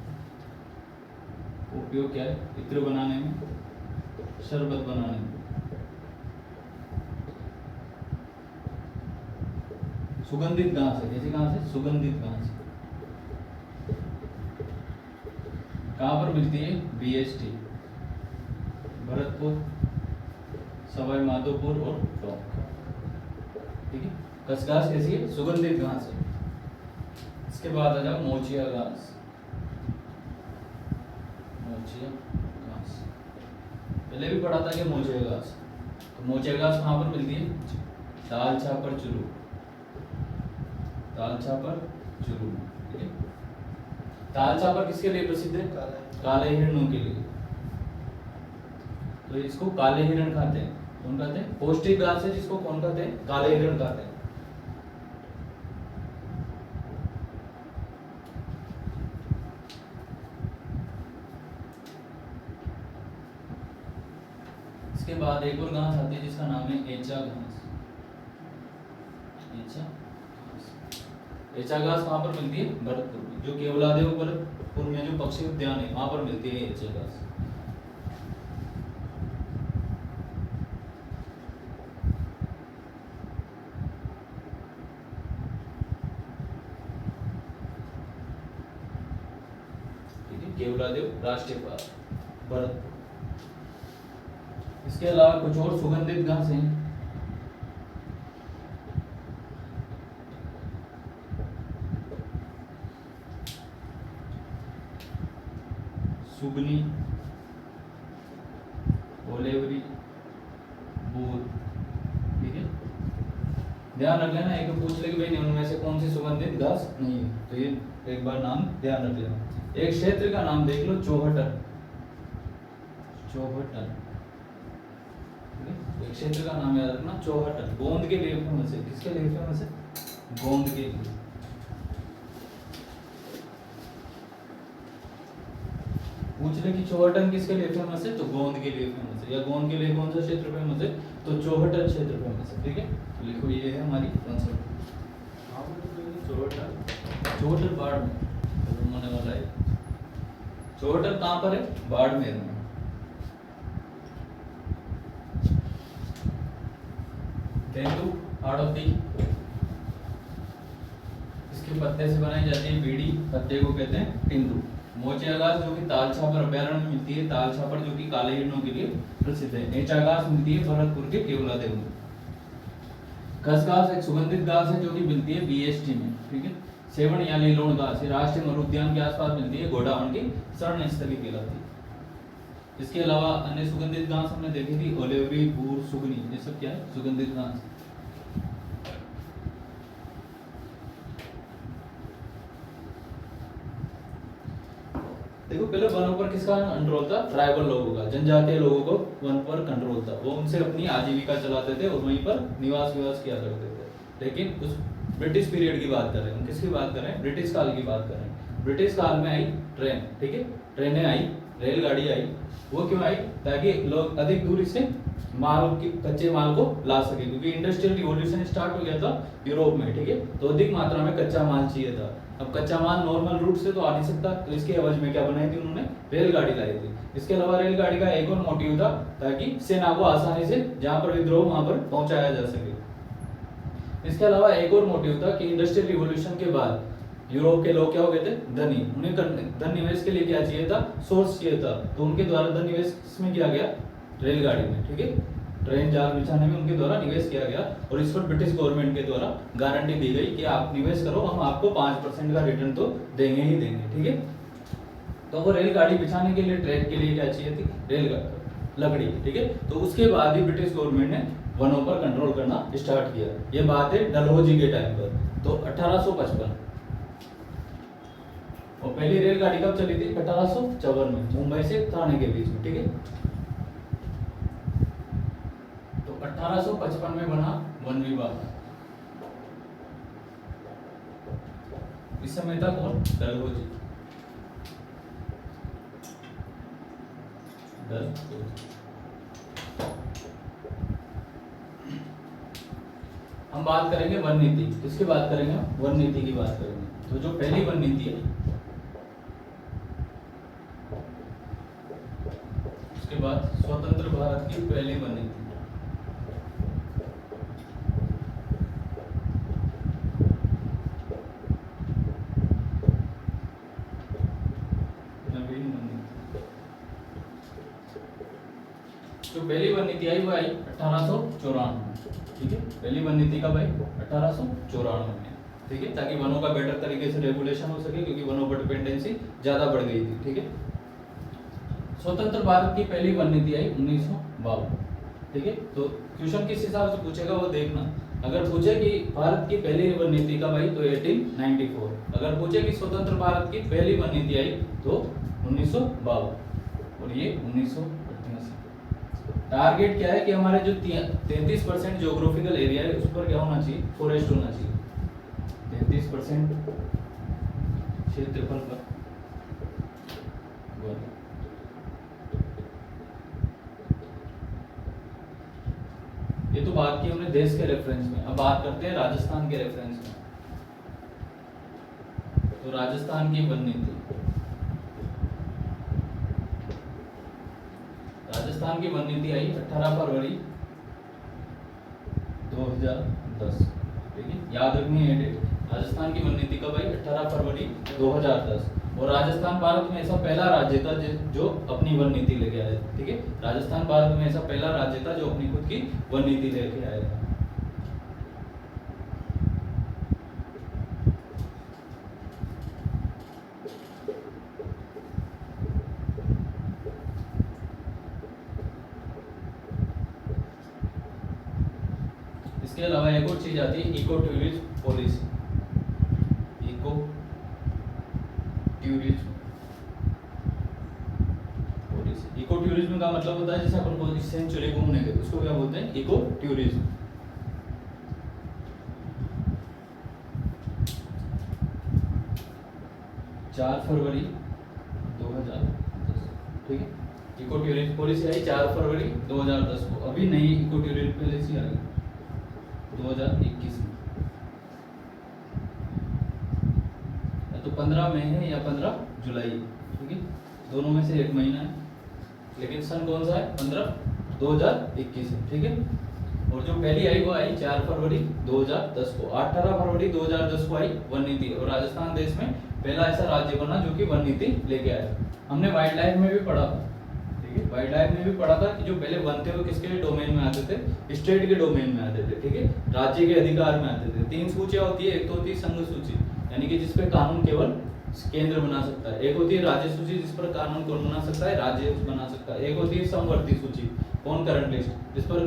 उपयोग क्या है? इत्र बनाने में, शरबत बनाने में। सुगंधित घास है। कैसी घास है? सुगंधित घास। कहाँ पर मिलती है? बीएसटी, भरतपुर, सवाई माधोपुर और टोंक। ठीक है। कस घास कैसी है? सुगंधित घास है। इसके बाद आ जाओ मोचिया घास। मोचिया घास पहले भी पढ़ा था कि मोचिया घास। तो मोचिया घास कहाँ पर मिलती है? दाल छापर चुरू। दाल छापर चुरू। ठीक है। दाल छापर किसके लिए प्रसिद्ध है? काले हिरणों के लिए। तो इसको काले हिरण खाते हैं। कौन खाते हैं? पौष्टिक घास है, जिसको कौन खाते हैं? काले हिरण खाते हैं। इसके बाद एक और घास आती है जिसका नाम है एचा घास। एचा घास कहाँ पर मिलती है? भरतपुर में। जो केवलादेव भरतपुर में जो पक्षी उद्यान है वहां पर मिलती है एचा घास। केवलादेव राष्ट्रीय पार्क भरतपुर। इसके अलावा कुछ और सुगंधित घास हैं। सुगनी, ओलेवरी, बूर, ठीक है। ध्यान रख लेना, एक पूछ ले कि भाई उनमें से कौन सी सुगंधित घास नहीं है, तो ये एक बार नाम ध्यान रख लेना। एक क्षेत्र का नाम देख लो, चौहटन। चौहटन, एक क्षेत्र का नाम याद रखना, चौहटन। गोंद के लिए फेमस है। किसके लिए फेमस है? गोंद के लिए। पूछ ले कि चौहटन किसके लिए फेमस है, तो गोंद के लिए फेमस है। या गोंद के लिए कौन सा क्षेत्र फेमस है, तो चौहटन क्षेत्र फेमस है, ठीक है। तो लिखो ये है हमारी आंसर। चौहटन बाढ़ में होने वाला है। चौहटन कहाँ पर है? बाड़मेर में। तेंदू, आड़ती, इसके पत्ते से बनाई जाती है बीड़ी, पत्ते को कहते हैं तेंदू। मोचे घास जो कि तालछापर अभयारण्य में मिलती है, तालछापर जो कि काले हिरणों के लिए प्रसिद्ध है। एचा घास मिलती है भरतपुर के केवलादेव में। खसघास एक सुगंधित घास है जो कि मिलती है बीएसटी में, ठीक है। सेवन या लीलोण घास राष्ट्रीय मरुद्यान के आसपास मिलती है, गोडावण की शरण स्थली कहलाती है। इसके अलावा अन्य सुगंधित घास हमने देखी थी, ओलेवरी, बूर, सुगनी, ये सब क्या है? सुगंधित घास। देखो पहले वनों पर किसका कंट्रोल था? ट्राइबल लोगों का, जनजातीय लोगों को वन पर कंट्रोल था। वो उनसे अपनी आजीविका चलाते थे और वहीं पर निवास किया करते थे। लेकिन उस ब्रिटिश पीरियड की बात कर रहे हैं, किसकी बात कर रहे हैं? ब्रिटिश काल की बात कर रहे हैं। ब्रिटिश काल में आई ट्रेन, ठीक है। ट्रेनें आई, रेलगाड़ी आई। वो क्यों आई? ताकि लोग अधिक दूरी से माल की, कच्चे माल को ला सके, क्योंकि इंडस्ट्रियल रिवॉल्यूशन स्टार्ट हो गया था यूरोप में, ठीक है। तो अधिक मात्रा में कच्चा माल चाहिए था। अब कच्चा माल नॉर्मल रूट से तो आ नहीं सकता, तो इसके एवज में क्या बनाई थी उन्होंने? रेलगाड़ी लाई थी। इसके अलावा रेलगाड़ी का एक और मोटिव था ताकि सेना को आसानी से जहां पर विद्रोह वहां पर पहुंचाया जा सके। इसके अलावा एक और मोटिव था कि इंडस्ट्रियल रिवॉल्यूशन के बाद यूरोप के लोग क्या हो गए थे? धनी। उन्हें धन निवेश के लिए क्या चाहिए था? सोर्स चाहिए था। तो उनके द्वारा धन निवेश किसमें किया गया? रेलगाड़ी में, ठीक है। ट्रेन जाल बिछाने में उनके द्वारा निवेश किया गया और इस पर ब्रिटिश गवर्नमेंट के द्वारा गारंटी दी गई कि आप निवेश करो, हम आपको 5% का रिटर्न तो देंगे ही देंगे, ठीक है। तो वो रेलगाड़ी बिछाने के लिए, ट्रैक के लिए क्या चाहिए थी? रेलगाड़ी, लकड़ी, ठीक है। तो उसके बाद ही ब्रिटिश गवर्नमेंट ने वनों पर कंट्रोल करना स्टार्ट किया। ये बात है डलहौजी के टाइम पर, तो 1855। और पहली रेलगाड़ी कब चली थी? 1854 में, मुंबई से ठाणे के बीच में, ठीक है। 1855 में बना वन विभाग। इस समय था कौन? डलहौजी। हम बात करेंगे वन नीति। किसकी बात करेंगे? वन नीति की बात करेंगे। तो जो पहली वन नीति है, उसके बाद स्वतंत्र भारत की पहली वन नीति। जो पहली वन नीति आई वो आई 1894, ठीक है। पहली वन नीति कब आई? 1894 में, ठीक है, ताकि वनों का बेटर तरीके से रेगुलेशन हो सके, क्योंकि वनों पर डिपेंडेंसी ज्यादा बढ़ गई थी, ठीक है। स्वतंत्र भारत की पहली वन नीति आई 1952, ठीक है। तो क्वेश्चन किस हिसाब से पूछेगा वो देखना। अगर पूछे कि भारत की पहली वन नीति कब आई, तो 1894। अगर पूछे कि स्वतंत्र भारत की पहली वन नीति आई, तो 1952 और ये 1988। टारगेट क्या है कि हमारे जो 33% ज्योग्राफिकल एरिया है उस पर क्या होना चाहिए? फॉरेस्ट होना चाहिए। 33% क्षेत्रफल पर ये तो बात की हमने देश के रेफरेंस में, अब बात करते हैं राजस्थान के रेफरेंस में। तो राजस्थान की वन नीति, राजस्थान की वन नीति आई 18 फरवरी 2010, ठीक है, याद रखनी है डेट। राजस्थान की वन नीति कब आई? 18 फरवरी 2010। और राजस्थान भारत में ऐसा पहला राज्य था जो अपनी वन नीति लेके आया था, ठीक है। राजस्थान भारत में ऐसा पहला राज्य था जो अपनी खुद की वन नीति लेके आया था। इसके अलावा एक और चीज आती है eco tourism policy. Eco tourism policy, eco tourism का मतलब होता है जैसे अपन को सेंचुरी घूमने गए उसको क्या बोलते हैं? Eco tourism. चार फरवरी 2010, ठीक है। इको टूरिज्म पॉलिसी आई 4 फरवरी 2010 को। अभी नई इको टूरिज्म पॉलिसी आई 2021 में। या तो 15 मई है या 15 जुलाई, ठीक है, दोनों में से एक महीना है, लेकिन सन कौन सा है? 2021 है, ठीक है। और जो पहली आई वो आई 4 फरवरी 2010 को। 18 फरवरी 2010 को आई वन नीति, और राजस्थान देश में पहला ऐसा राज्य बना जो कि वन नीति लेके आया। हमने वाइल्ड लाइफ में भी पढ़ा था, ठीक है, वाइल्ड लाइफ में भी पढ़ा था कि जो पहले वन थे वो किसके डोमेन में आते थे? स्टेट के डोमेन में आते थे, ठीक है, राज्य के अधिकार में आते थे। 3 सूचियां होती है, एक तो होती है संघ सूची, यानी कि जिसपे कानून केवल केंद्र बना सकता है। एक होती है राज्य सूची, जिस पर कानून कौन बना सकता है? राज्य बना सकता है। एक होती है समवर्ती सूची, कौन करंट लिस्ट, जिस पर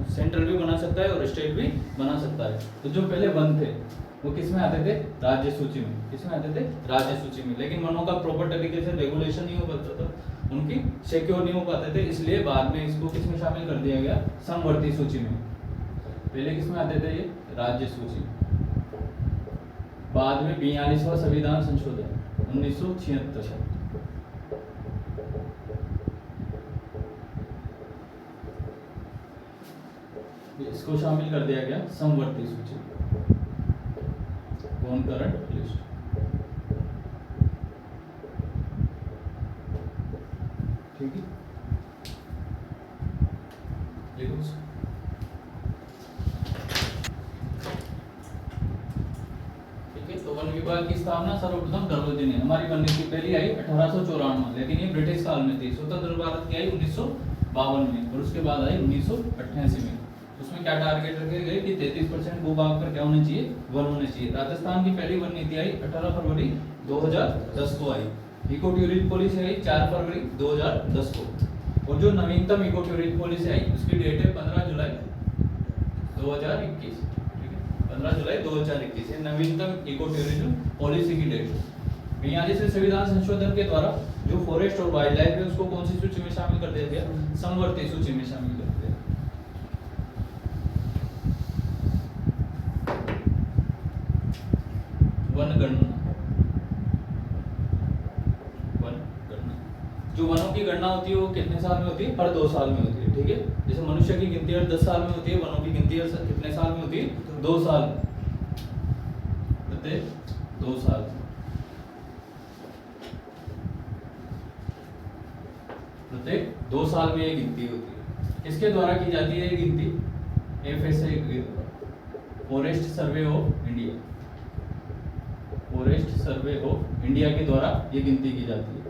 सेंट्रल भी बना सकता है और स्टेट भी बना सकता है। तो जो पहले वन थे वो किस में आते थे? राज्य सूची में। किस में आते थे? राज्य सूची में। लेकिन वनों का प्रॉपर तरीके से रेगुलेशन नहीं हो पाता था, उनकी सिक्योर नहीं हो पाते थे, इसलिए बाद में इसको किस में शामिल कर दिया गया? समवर्ती सूची में। पहले किस में आते थे ये? राज्य सूची। बाद में 42वां संविधान संशोधन 1976, इसको शामिल कर दिया गया समवर्ती सूची, कॉनकरेंट लिस्ट, ठीक है। लिखो तो वन विभाग की स्थापना सर्वप्रथम डलहौजी ने, हमारी वन नीति पहली आई 1854, लेकिन ये ब्रिटिश काल में थी। स्वतंत्र भारत की आई 1952 में, और उसके बाद आई 1988 में। उसमें क्या टारगेट रखे गए कि 33% भूभाग पर क्या होना चाहिए? वन होने चाहिए। राजस्थान की पहली वन नीति आई 18 फरवरी 2010 को आई। इको टूरिज्म पॉलिसी आई 4 फरवरी 2010 को, और जो नवीनतम इको टूरिज्म पॉलिसी आई उसकी डेट है 15 जुलाई 2021, 15 जुलाई 2021 है नवीनतम इको टूरिज्म पॉलिसी की डेट। 42वें संविधान संशोधन के द्वारा जो फॉरेस्ट और वाइल्ड लाइफ है उसको कौन सी सूची में शामिल कर दिया गया? समवर्ती सूची में शामिल कर दिया। वनगणना, वनगणना, जो वनों की गणना होती है वो कितने साल में होती है? हर 2 साल में होती है, ठीक है। जैसे मनुष्य की गिनती हर 10 साल में होती है, वनों की गिनती हर कितने साल में होती है? 2 साल में, प्रत्येक 2 साल। प्रत्येक 2 साल में ये गिनती होती है। किसके द्वारा की जाती है ये गिनती? FSI के द्वारा, forest survey of India, forest survey of India के द्वारा ये गिनती की जाती है।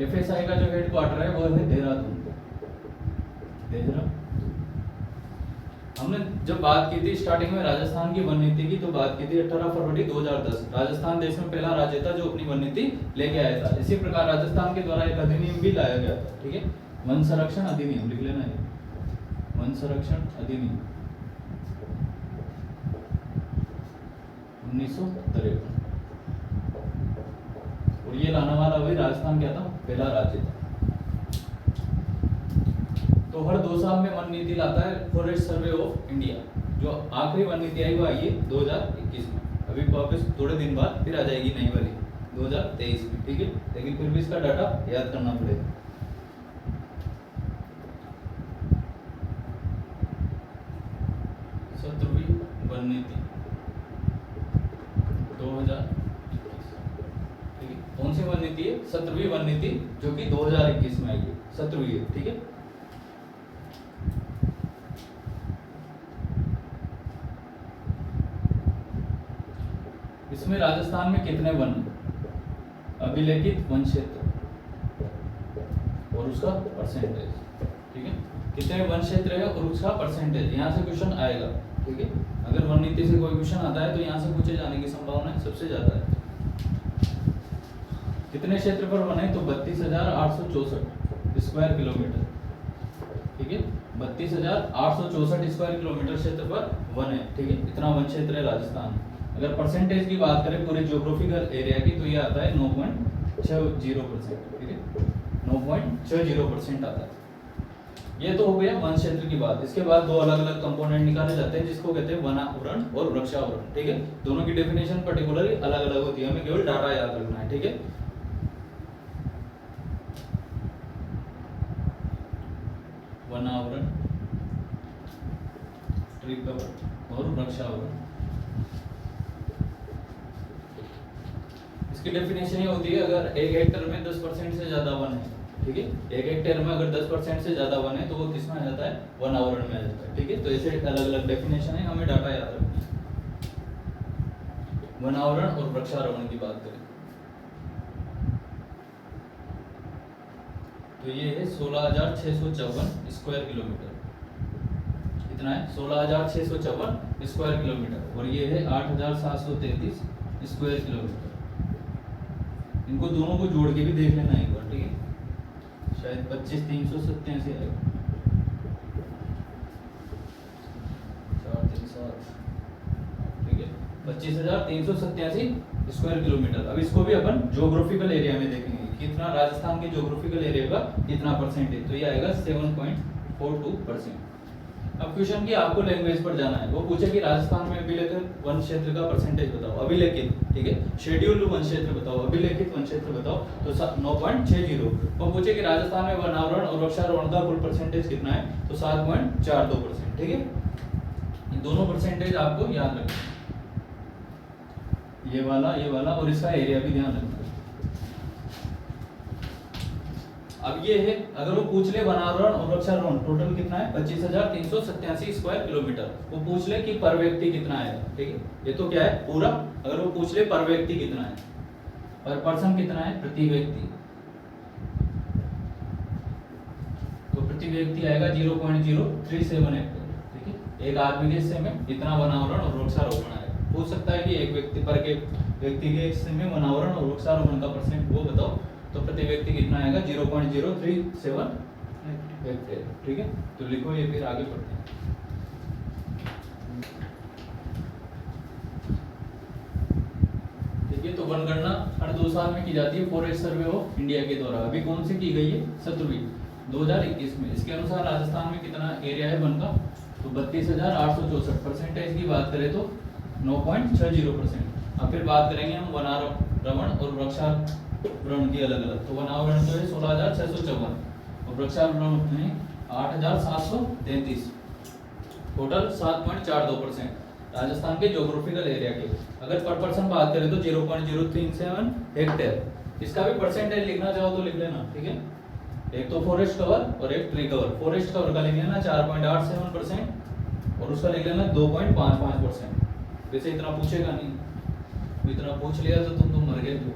FSI का जो हेडक्वार्टर है वो है देहरादून। हमने जब बात की थी स्टार्टिंग में राजस्थान की वन नीति की, तो बात की थी 18 फरवरी 2010। राजस्थान देश में पहला राज्य था जो अपनी वन नीति लेके आया था। इसी प्रकार राजस्थान के द्वारा एक अधिनियम भी लाया गया था, ठीक है, वन संरक्षण अधिनियम, लिख लेना है, वन संरक्षण अधिनियम 1953। और ये लाने वाला वही राजस्थान क्या था? पहला राज्य था। तो हर 2 साल में वन नीति लाता है फॉरेस्ट सर्वे ऑफ इंडिया। जो आखिरी वन नीति आई वो आई है 2021 में। अभी वापस थोड़े दिन बाद फिर आ जाएगी नई वाली 2023 में, ठीक है, लेकिन फिर भी इसका डाटा याद करना पड़ेगा। वन नीति 2021, ठीक है। कौन सी वन नीति है? 17वीं वन नीति, जो कि 2021 में आई है, 17वीं है, ठीक है। इसमें राजस्थान में कितने वन अभिलेखित वन क्षेत्र और उसका परसेंटेज, ठीक है। कितने वन क्षेत्र है और उसका परसेंटेज, यहाँ से क्वेश्चन आएगा, ठीक है। अगर वन नीति से कोई क्वेश्चन आता है तो यहाँ से पूछे जाने की संभावना सबसे ज्यादा है। कितने क्षेत्र पर वन है? तो 32,864 स्क्वायर किलोमीटर, ठीक है। 32,864 स्क्वायर किलोमीटर क्षेत्र पर वन है, ठीक है। इतना वन क्षेत्र है राजस्थान। अगर परसेंटेज की बात करें पूरे ज्योग्राफिकल एरिया की, तो ये आता है 9.60%, ठीक है। 9.60% आता है। ये तो हो गया वन क्षेत्र की बात। इसके बाद दो अलग अलग कंपोनेंट निकाले जाते हैं, जिसको कहते हैं वनावरण और वृक्षावरण, ठीक है। दोनों की डेफिनेशन पर्टिकुलरली अलग अलग होती है, हमें केवल डाटा याद रखना है, ठीक है। वनावरण, ट्री कवर और वृक्षावरण, इसकी डेफिनेशन ये होती है, अगर 1 हेक्टेयर में 10% से ज्यादा वन है, ठीक है। 1 हेक्टेयर में अगर 10% से ज्यादा वन है तो वो किसमें आ जाता है? वनावरण में आ जाता है, ठीक है। तो ऐसे अलग अलग डेफिनेशन है, हमें डाटा याद रखना है। वनावरण और वृक्षारोपण की बात करें तो ये है 16,654 स्क्वायर किलोमीटर। कितना है? 16,654 स्क्वायर किलोमीटर। और ये है 8,733 स्क्वायर किलोमीटर। इनको दोनों को जोड़ के भी देख लेना एक बार, ठीक है। शायद 25,387 आएगा, 437, ठीक है। 25,387 स्क्वायर किलोमीटर। अब इसको भी अपन ज्योग्राफिकल एरिया में देखेंगे, कितना राजस्थान के ज्योग्राफिकल एरिया का कितना परसेंटेज, तो ये आएगा 7.42%। अब क्वेश्चन की आपको लैंग्वेज पर जाना है, वो पूछे कि राजस्थान में अभिलेखित वन क्षेत्र का परसेंटेज बताओ, अभिलेखित, ठीक है। शेड्यूल्ड वन क्षेत्र बताओ, अभिलेखित वन क्षेत्र बताओ, तो 9.60। वो पूछे कि राजस्थान में वनावरण और वृक्षारोपण का कुल परसेंटेज कितना है, तो 7.42%, ठीक है। ये दोनों परसेंटेज आपको याद रखना है, ये वाला और इसका एरिया भी ध्यान रखना है। अब ये है, अगर वो पूछ ले वनावरण और वृक्षारोपण टोटल कितना है, 25,387 स्क्वायर किलोमीटर, वो पूछ ले कि पर व्यक्ति कितना आएगा, ठीक है। ये तो क्या है पूरा। अगर वो पूछ ले पर व्यक्ति कितना है, पर पर्सन कितना है, प्रति व्यक्ति, तो प्रति व्यक्ति आएगा 0.037 हेक्टेयर, ठीक है। एक आदमी के हिस्से में इतना वनावरण और वृक्षारोपण आएगा। पूछ सकता है कि एक व्यक्ति पर के व्यक्ति के हिस्से में वनावरण और वृक्षारोपण का परसेंट वो बताओ, तो प्रति व्यक्ति कितना आएगा, 0.037 हेक्टेयर, ठीक है। तो लिखो ये, फिर आगे बढ़ते हैं। ठीक है, तो वनगणना हर 2 साल में की जाती है फॉरेस्ट सर्वे ऑफ इंडिया के द्वारा। अभी कौन सी की गई है, 17वीं 2021 में। इसके अनुसार राजस्थान में कितना एरिया है वन का, तो 32,864। परसेंटेज की बात करें तो 9.60%। अब फिर बात करेंगे हम वनावरण और वृक्षारोपण की अलग अलग। तो वनावरण तो है 16,654 और वृक्षारोपण में 8,733, टोटल 7.42%। राजस्थान के ज्योग्राफिकल एरिया के अगर पर पर्सन बात करें तो 0.037 हेक्टेयर। इसका भी परसेंटेज लिखना चाहो तो लिख लेना, ठीक है। एक तो फॉरेस्ट कवर और एक ट्री कवर। फॉरेस्ट कवर का लिख लेना 4.87% और उसका लिख लेना 2.55%। वैसे इतना पूछेगा नहीं, तो इतना पूछ लिया तो तुम मर गए जो।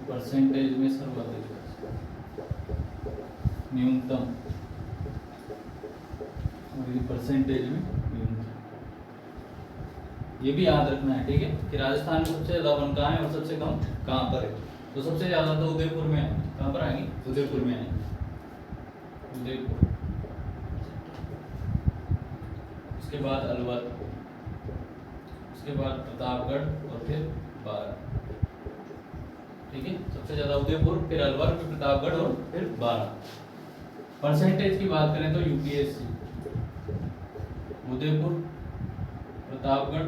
परसेंटेज में सर्वाधिक, न्यूनतम, और ये परसेंटेज में न्यूनतम। ये भी याद रखना है, ठीक है, कि राजस्थान में सबसे ज्यादा वन कहाँ है और सबसे कम कहाँ पर है। तो सबसे ज्यादा तो उदयपुर में है। कहाँ पर आएंगे, उदयपुर में है, उदयपुर। उसके बाद अलवर, उसके बाद प्रतापगढ़ और फिर बारा। ठीक है, सबसे ज्यादा उदयपुर, फिर अलवर, फिर प्रतापगढ़ और फिर बारां। परसेंटेज की बात करें तो यूपीएससी उदयपुर, प्रतापगढ़,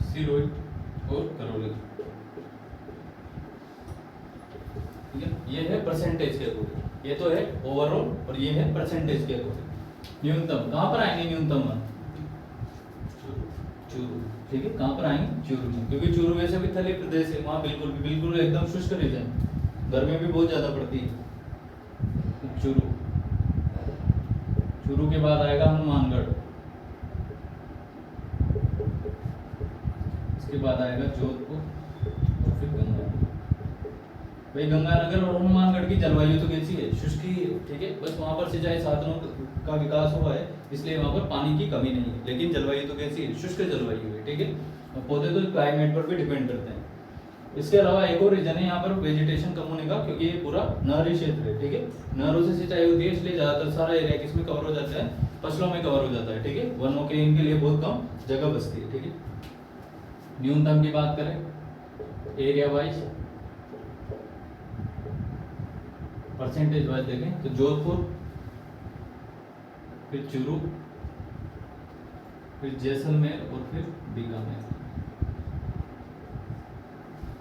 सिरोही और करौली। ठीक है, ये है परसेंटेज के अकॉर्डिंग, ये तो है ओवरऑल और ये है परसेंटेज के अकॉर्डिंग। न्यूनतम कहाँ पर आएंगे? न्यूनतम चूरू, ठीक है, कहाँ पर आएंगे? चूरू में, क्योंकि चूरू वैसे भी थली प्रदेश है, वहाँ बिल्कुल एकदम शुष्क रीजन, गर्मी भी बहुत ज्यादा पड़ती है। चूरू, चूरू के बाद आएगा हनुमानगढ़, इसके बाद आएगा जोधपुर और फिर गंगानगर। भाई गंगानगर और हनुमानगढ़ की जलवायु तो कैसी है? शुष्क ही है, ठीक है, बस वहाँ पर सिंचाई साधनों का विकास हुआ है, इसलिए वहाँ पर पानी की कमी नहीं है, लेकिन जलवायु तो कैसी है? शुष्क जलवायु है, ठीक है। और पौधे तो क्लाइमेट पर भी डिपेंड करते हैं। इसके अलावा एक और रीजन है यहाँ पर वेजिटेशन कम होने का, क्योंकि ये पूरा नहरी क्षेत्र है, ठीक है, नहरों से सिंचाई होती है, इसलिए ज्यादातर सारा एरिया किसमें कवर हो जाता है? फसलों में कवर हो जाता है, ठीक है, वनों के इनके लिए बहुत कम जगह बचती है, ठीक है। न्यूनतम की बात करें एरिया वाइज, परसेंटेज वाइज देखें तो जोधपुर, फिर चूरू, फिर जैसलमेर और फिर बीकानेर,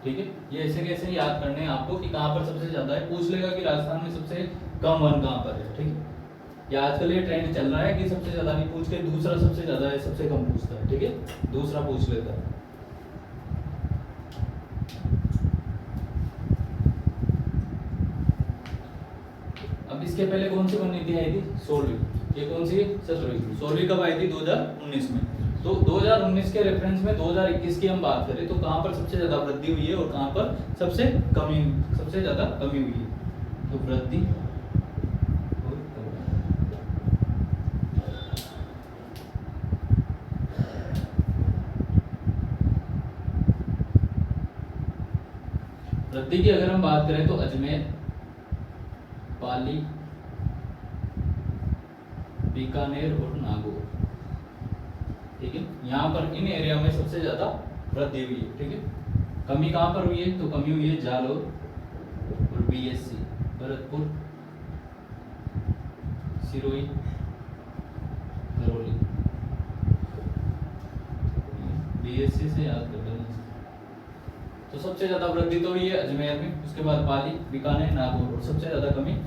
ठीक है। ये ऐसे कैसे याद करने हैं आपको कि कहाँ पर सबसे ज्यादा है? पूछ लेगा कि राजस्थान में सबसे कम वन कहाँ पर है, ठीक है। या आजकल ये ट्रेंड चल रहा है कि सबसे ज्यादा नहीं पूछ के दूसरा सबसे ज्यादा है, सबसे कम पूछता है, ठीक है, दूसरा पूछ लेता है। अब इसके पहले कौन सी वन नीति आई थी? 16वीं। ये कौन सी? 17वीं। 16वीं कब आई थी? 2019 में। तो 2019 के रेफरेंस में 2021 की हम बात करें तो कहाँ पर सबसे ज्यादा वृद्धि हुई है और कहाँ पर सबसे ज्यादा कमी हुई है? तो वृद्धि और कमी। वृद्धि की अगर हम बात करें तो अजमेर, पाली, बीकानेर और नागौर, ठीक है, यहाँ पर इन एरिया में सबसे ज्यादा वृद्धि हुई है, ठीक है। कमी कहाँ पर हुई है? तो कमी हुई है जालोर और बीएससी, भरतपुर, सिरोही, करौली। बीएससी से याद कर लेना। तो सबसे ज्यादा वृद्धि तो हुई है अजमेर में, उसके बाद पाली, बीकानेर, नागौर और सबसे ज्यादा कमी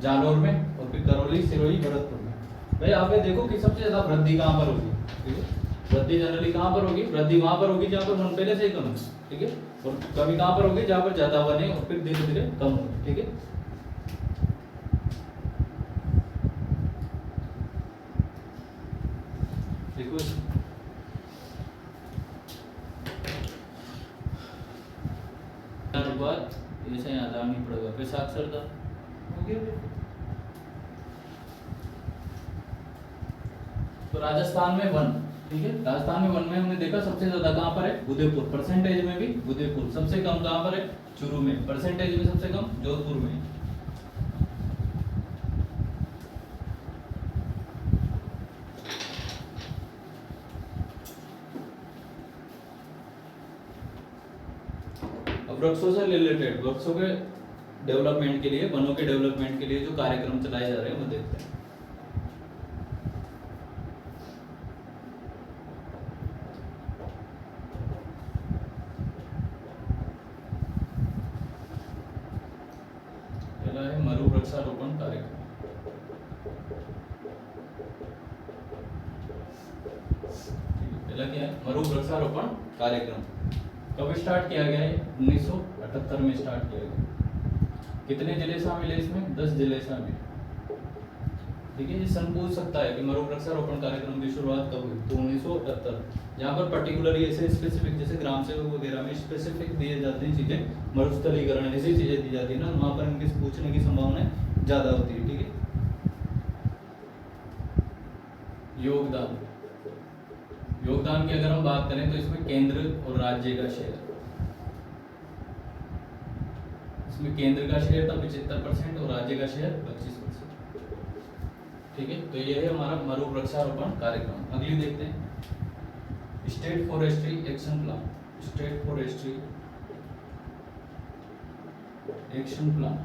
जालोर में और फिर करौली, सिरोही, भरतपुर में। भाई आप ये देखो कि सबसे ज्यादा वृद्धि कहाँ पर होगी, ठीक है। वृद्धि जनरली कहाँ पर होगी? वृद्धि वहां पर होगी जहाँ पर वन पहले से ही कम है, ठीक है, और कमी कहाँ पर होगी? जहाँ पर ज्यादा वन है और फिर धीरे धीरे कम होगी, ठीक है। देखो बाद ऐसे याद नहीं पड़ेगा, फिर साक्षरता हो गया। तो राजस्थान में वन, ठीक है, राजस्थान में वन में हमने देखा सबसे ज्यादा कहां पर है? उदयपुर, परसेंटेज में भी उदयपुर। सबसे कम कहां पर है? चूरू में। परसेंटेज में सबसे कम जोधपुर में। अब वृक्षों से रिलेटेड, वृक्षों के डेवलपमेंट के लिए, वनों के डेवलपमेंट के लिए जो कार्यक्रम चलाए जा रहे हैं वो देखते हैं। मरु वृक्षारोपण कार्यक्रम। पहला क्या है? मरु वृक्षारोपण कार्यक्रम। कब स्टार्ट किया गया है? 1978 में स्टार्ट किया गया। कितने जिले शामिल है इसमें? 10 जिले शामिल। ठीक है, ये सन पूछ सकता है कि मरु वृक्षारोपण कार्यक्रम की शुरुआत कब हुई? तो 1978। जहाँ पर पर्टिकुलरली ऐसे स्पेसिफिक, जैसे ग्राम सेवक वगैरह में स्पेसिफिक दिए जाते हैं चीजें, मरुस्थलीकरण ऐसी चीजें दी जाती है ना, वहाँ पर इनके पूछने की संभावना ज्यादा होती है। ठीक है, योगदान। योगदान की अगर हम बात करें तो इसमें केंद्र और राज्य का शेयर, इसमें केंद्र का शेयर था 75% और राज्य का शेयर 25%। ठीक है, तो ये है हमारा मरु वृक्षारोपण कार्यक्रम। अगली देखते हैं, state forestry action plan. State forestry action plan,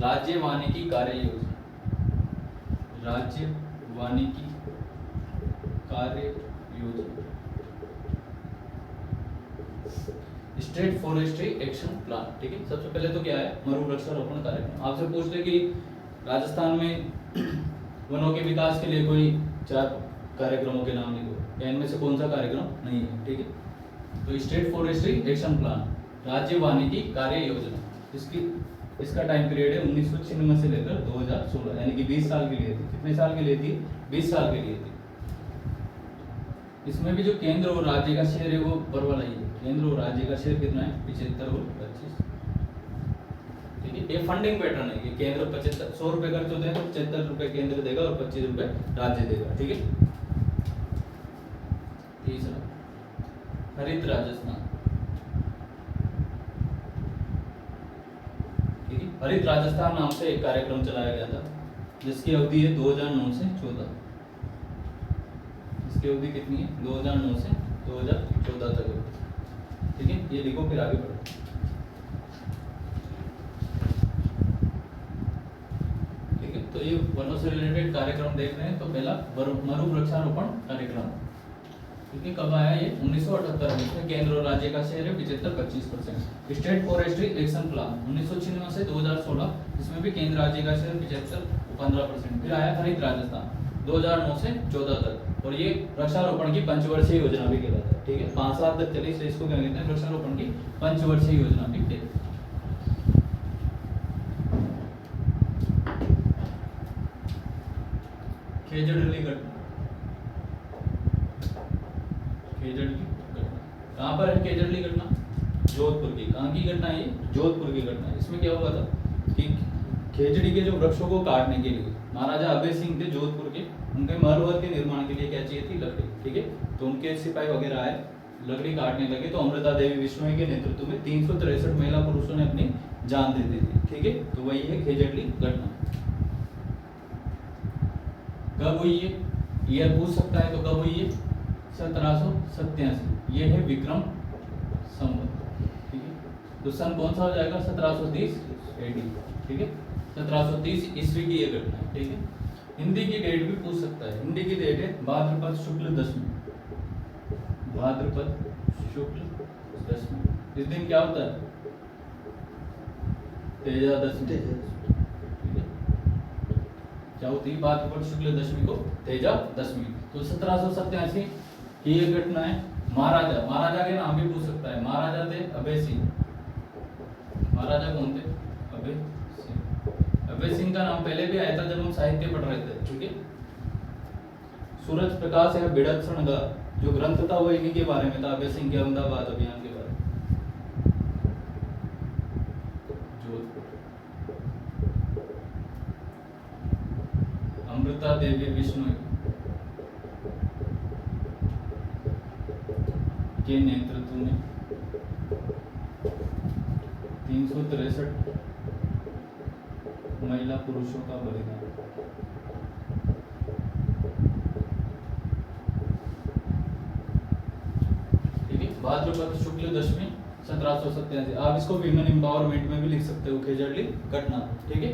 राज्य वानिकी कार्य योजना, राज्य वानिकी कार्य योजना, स्टेट फॉरेस्ट्री एक्शन प्लान। ठीक है, सबसे पहले तो क्या है, मरु वृक्षारोपण कार्यक्रम। आपसे पूछ ले कि राजस्थान में वनों के विकास के लिए कोई 4 कार्यक्रमों के नाम लिखो, या इनमें से कौन सा कार्यक्रम नहीं है। ठीक है, तो स्टेट फॉरेस्ट्री एक्शन प्लान, राज्य वानिकी कार्य योजना, इसका टाइम पीरियड है 1996 से लेकर 2016, यानी कि 20 साल के लिए थी। कितने साल के लिए थी? 20 साल के लिए थी। इसमें भी जो केंद्र और राज्य का शेयर है वो ऊपर वाला ही है। केंद्र और राज्य का शेयर कितना है? 75 और 25। ठीक है, ये फंडिंग पैटर्न है कि केंद्र 75 100 रुपए खर्च होते हैं तो 75 रुपए केंद्र देगा और 25 रुपए राज्य देगा। ठीक है, तीसरा हरित राजस्थान। ठीक है, हरित राजस्थान नाम से एक कार्यक्रम चलाया गया था जिसकी अवधि है 2009 से 14। इसकी अवधि कितनी है? 2009 से 2014 तक है। ठीक है, ये लिखो फिर आगे बढ़ो। ठीक है, तो ये वनों से रिलेटेड कार्यक्रम देख रहे हैं। तो पहला मरु वृक्षारोपण कार्यक्रम। ठीक है, कब आया ये? 1978 में। इसमें केंद्र और राज्य का शेयर है 75-25%। स्टेट फॉरेस्ट्री एक्शन प्लान 1996 से 2016, इसमें भी केंद्र राज्य का शेयर 75-15%। फिर आया हरित राजस्थान 2009 से 14 तक, और ये वृक्षारोपण की पंचवर्षीय योजना भी कहलाता है। ठीक है, 5 साल तक चली, इसलिए इसको क्या कहते हैं? वृक्षारोपण की पंचवर्षीय योजना भी कहते हैं। खेजड़ली घटना, खेजड़ली घटना कहाँ पर है? खेजड़ली घटना जोधपुर की। कहाँ की घटना है ये? जोधपुर की घटना है। इसमें क्या हुआ था कि खेजड़ी के जो वृक्षों को काटने के लिए महाराजा अभय सिंह थे जोधपुर के, उनके महल के निर्माण के लिए क्या चाहिए थी? लकड़ी। ठीक है, तो उनके सिपाही वगैरह आए, लकड़ी काटने लगे, तो अमृता देवी बिश्नोई के नेतृत्व में 363 महिला पुरुषों ने अपनी जान दे दी थी। ठीक है, तो वही है खेजड़ली घटना। कब हुई है? ईयर पूछ सकता है, तो कब हुई है? 1787। ये है विक्रम संवत। ठीक है, तो सन कौन सा हो जाएगा? 1730 AD। ठीक है, 1730 ईस्वी की ये घटना है। ठीक है, हिंदी की डेट भी पूछ सकता है। हिंदी की डेट है भाद्रपद शुक्ल दशमी। भाद्रपद शुक्ल दशमी। इस दिन क्या होता है? तेजा दशमी। ठीक है, क्या होती है भाद्रपद शुक्ल दशमी को? तेजा दशमी। तो 1787 की ये घटना है। महाराजा के नाम भी पूछ सकता है। महाराजा थे अभय सिंह। महाराजा कौन थे? अभय सिंह। अभय सिंह का नाम पहले भी आया था जब हम साहित्य पढ़ रहे थे। ठीक है, सूरज प्रकाश या बिड़त सणगा जो ग्रंथ था वो इन्हीं के बारे में था, अभय सिंह के अहमदाबाद अभियान के बारे में। अमृता देवी बिश्नोई के नेतृत्व में 363 महिला पुरुषों का बलिदान। ठीक है, भाद्रपद शुक्ल दशमी 1787। आप इसको विमेन एम्पावरमेंट में भी लिख सकते हो, खेजड़ली घटना। ठीक है,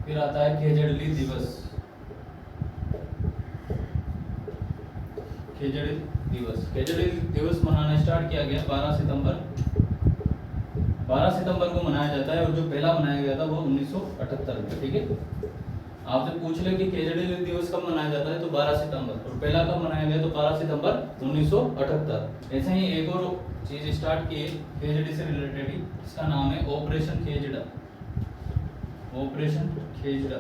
फिर आता है खेजड़ली दिवस। खेजड़ी दिवस। खेजड़ी दिवस मनाना स्टार्ट किया गया 12 सितंबर। 12 सितंबर को मनाया जाता है, और जो पहला मनाया गया था वो 1978 में। ठीक है, आपसे पूछ ले कि खेजड़ी दिवस कब मनाया जाता है, तो 12 सितंबर। और पहला कब मनाया गया, तो 12 सितंबर 1978। ऐसे ही एक और चीज स्टार्ट की है खेजड़ी से रिलेटेड ही, इसका नाम है operation Khejra. Operation Khejra.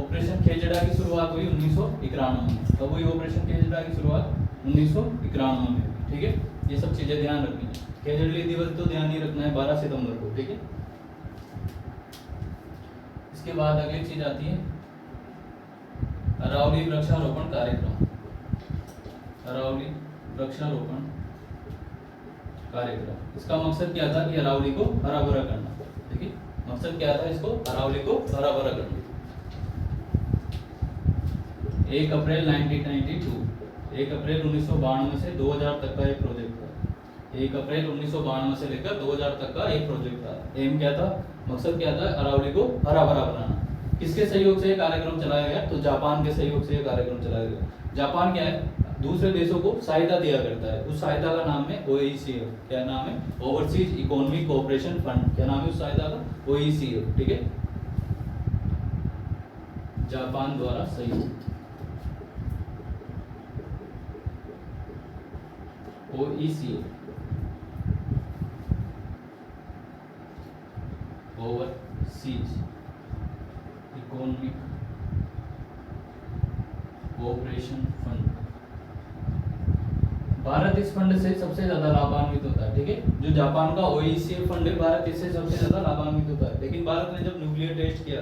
Operation Khejra की शुरुआत हुई 1991 में। कब हुई ऑपरेशन खेजड़ा की शुरुआत? 1991 में। ठीक है, ये सब चीजें ध्यान रखनी है। खेजड़ी दिवस तो ध्यान नहीं रखना है 12 सितंबर को। ठीक है, इसके बाद अगली चीज आती है अरावली वृक्षारोपण कार्यक्रम। अरावली वृक्षारोपण कार्यक्रम, इसका मकसद क्या था कि अरावली को हरा भरा करना। ठीक है, मकसद क्या था इसको? अरावली को हरा भरा करना। 1 अप्रैल 1992, 1 अप्रैल 1992 से 2000 तक का एक प्रोजेक्ट था। 1 अप्रैल 1992 से लेकर 2000 तक का एक प्रोजेक्ट था। एम क्या था, मकसद क्या था, अरावली को हरा भरा बनाना। किसके सहयोग से ये कार्यक्रम चलाया गया, तो जापान के सहयोग से ये कार्यक्रम चलाया गया। जापान क्या है, दूसरे देशों को सहायता दिया करता है, उस सहायता का नाम है OECF। क्या नाम है, ओवरसीज इकोनॉमिक कोऑपरेशन फंड। क्या नाम है उस सहायता का, OECF। ठीक है, जापान द्वारा सहयोग, OECF, overseas economic cooperation fund. Bharat इस फंड से सबसे ज्यादा लाभान्वित होता है। ठीक है, जो जापान का OECF फंड है, भारत इससे सबसे ज्यादा लाभान्वित होता है। लेकिन भारत ने जब न्यूक्लियर टेस्ट किया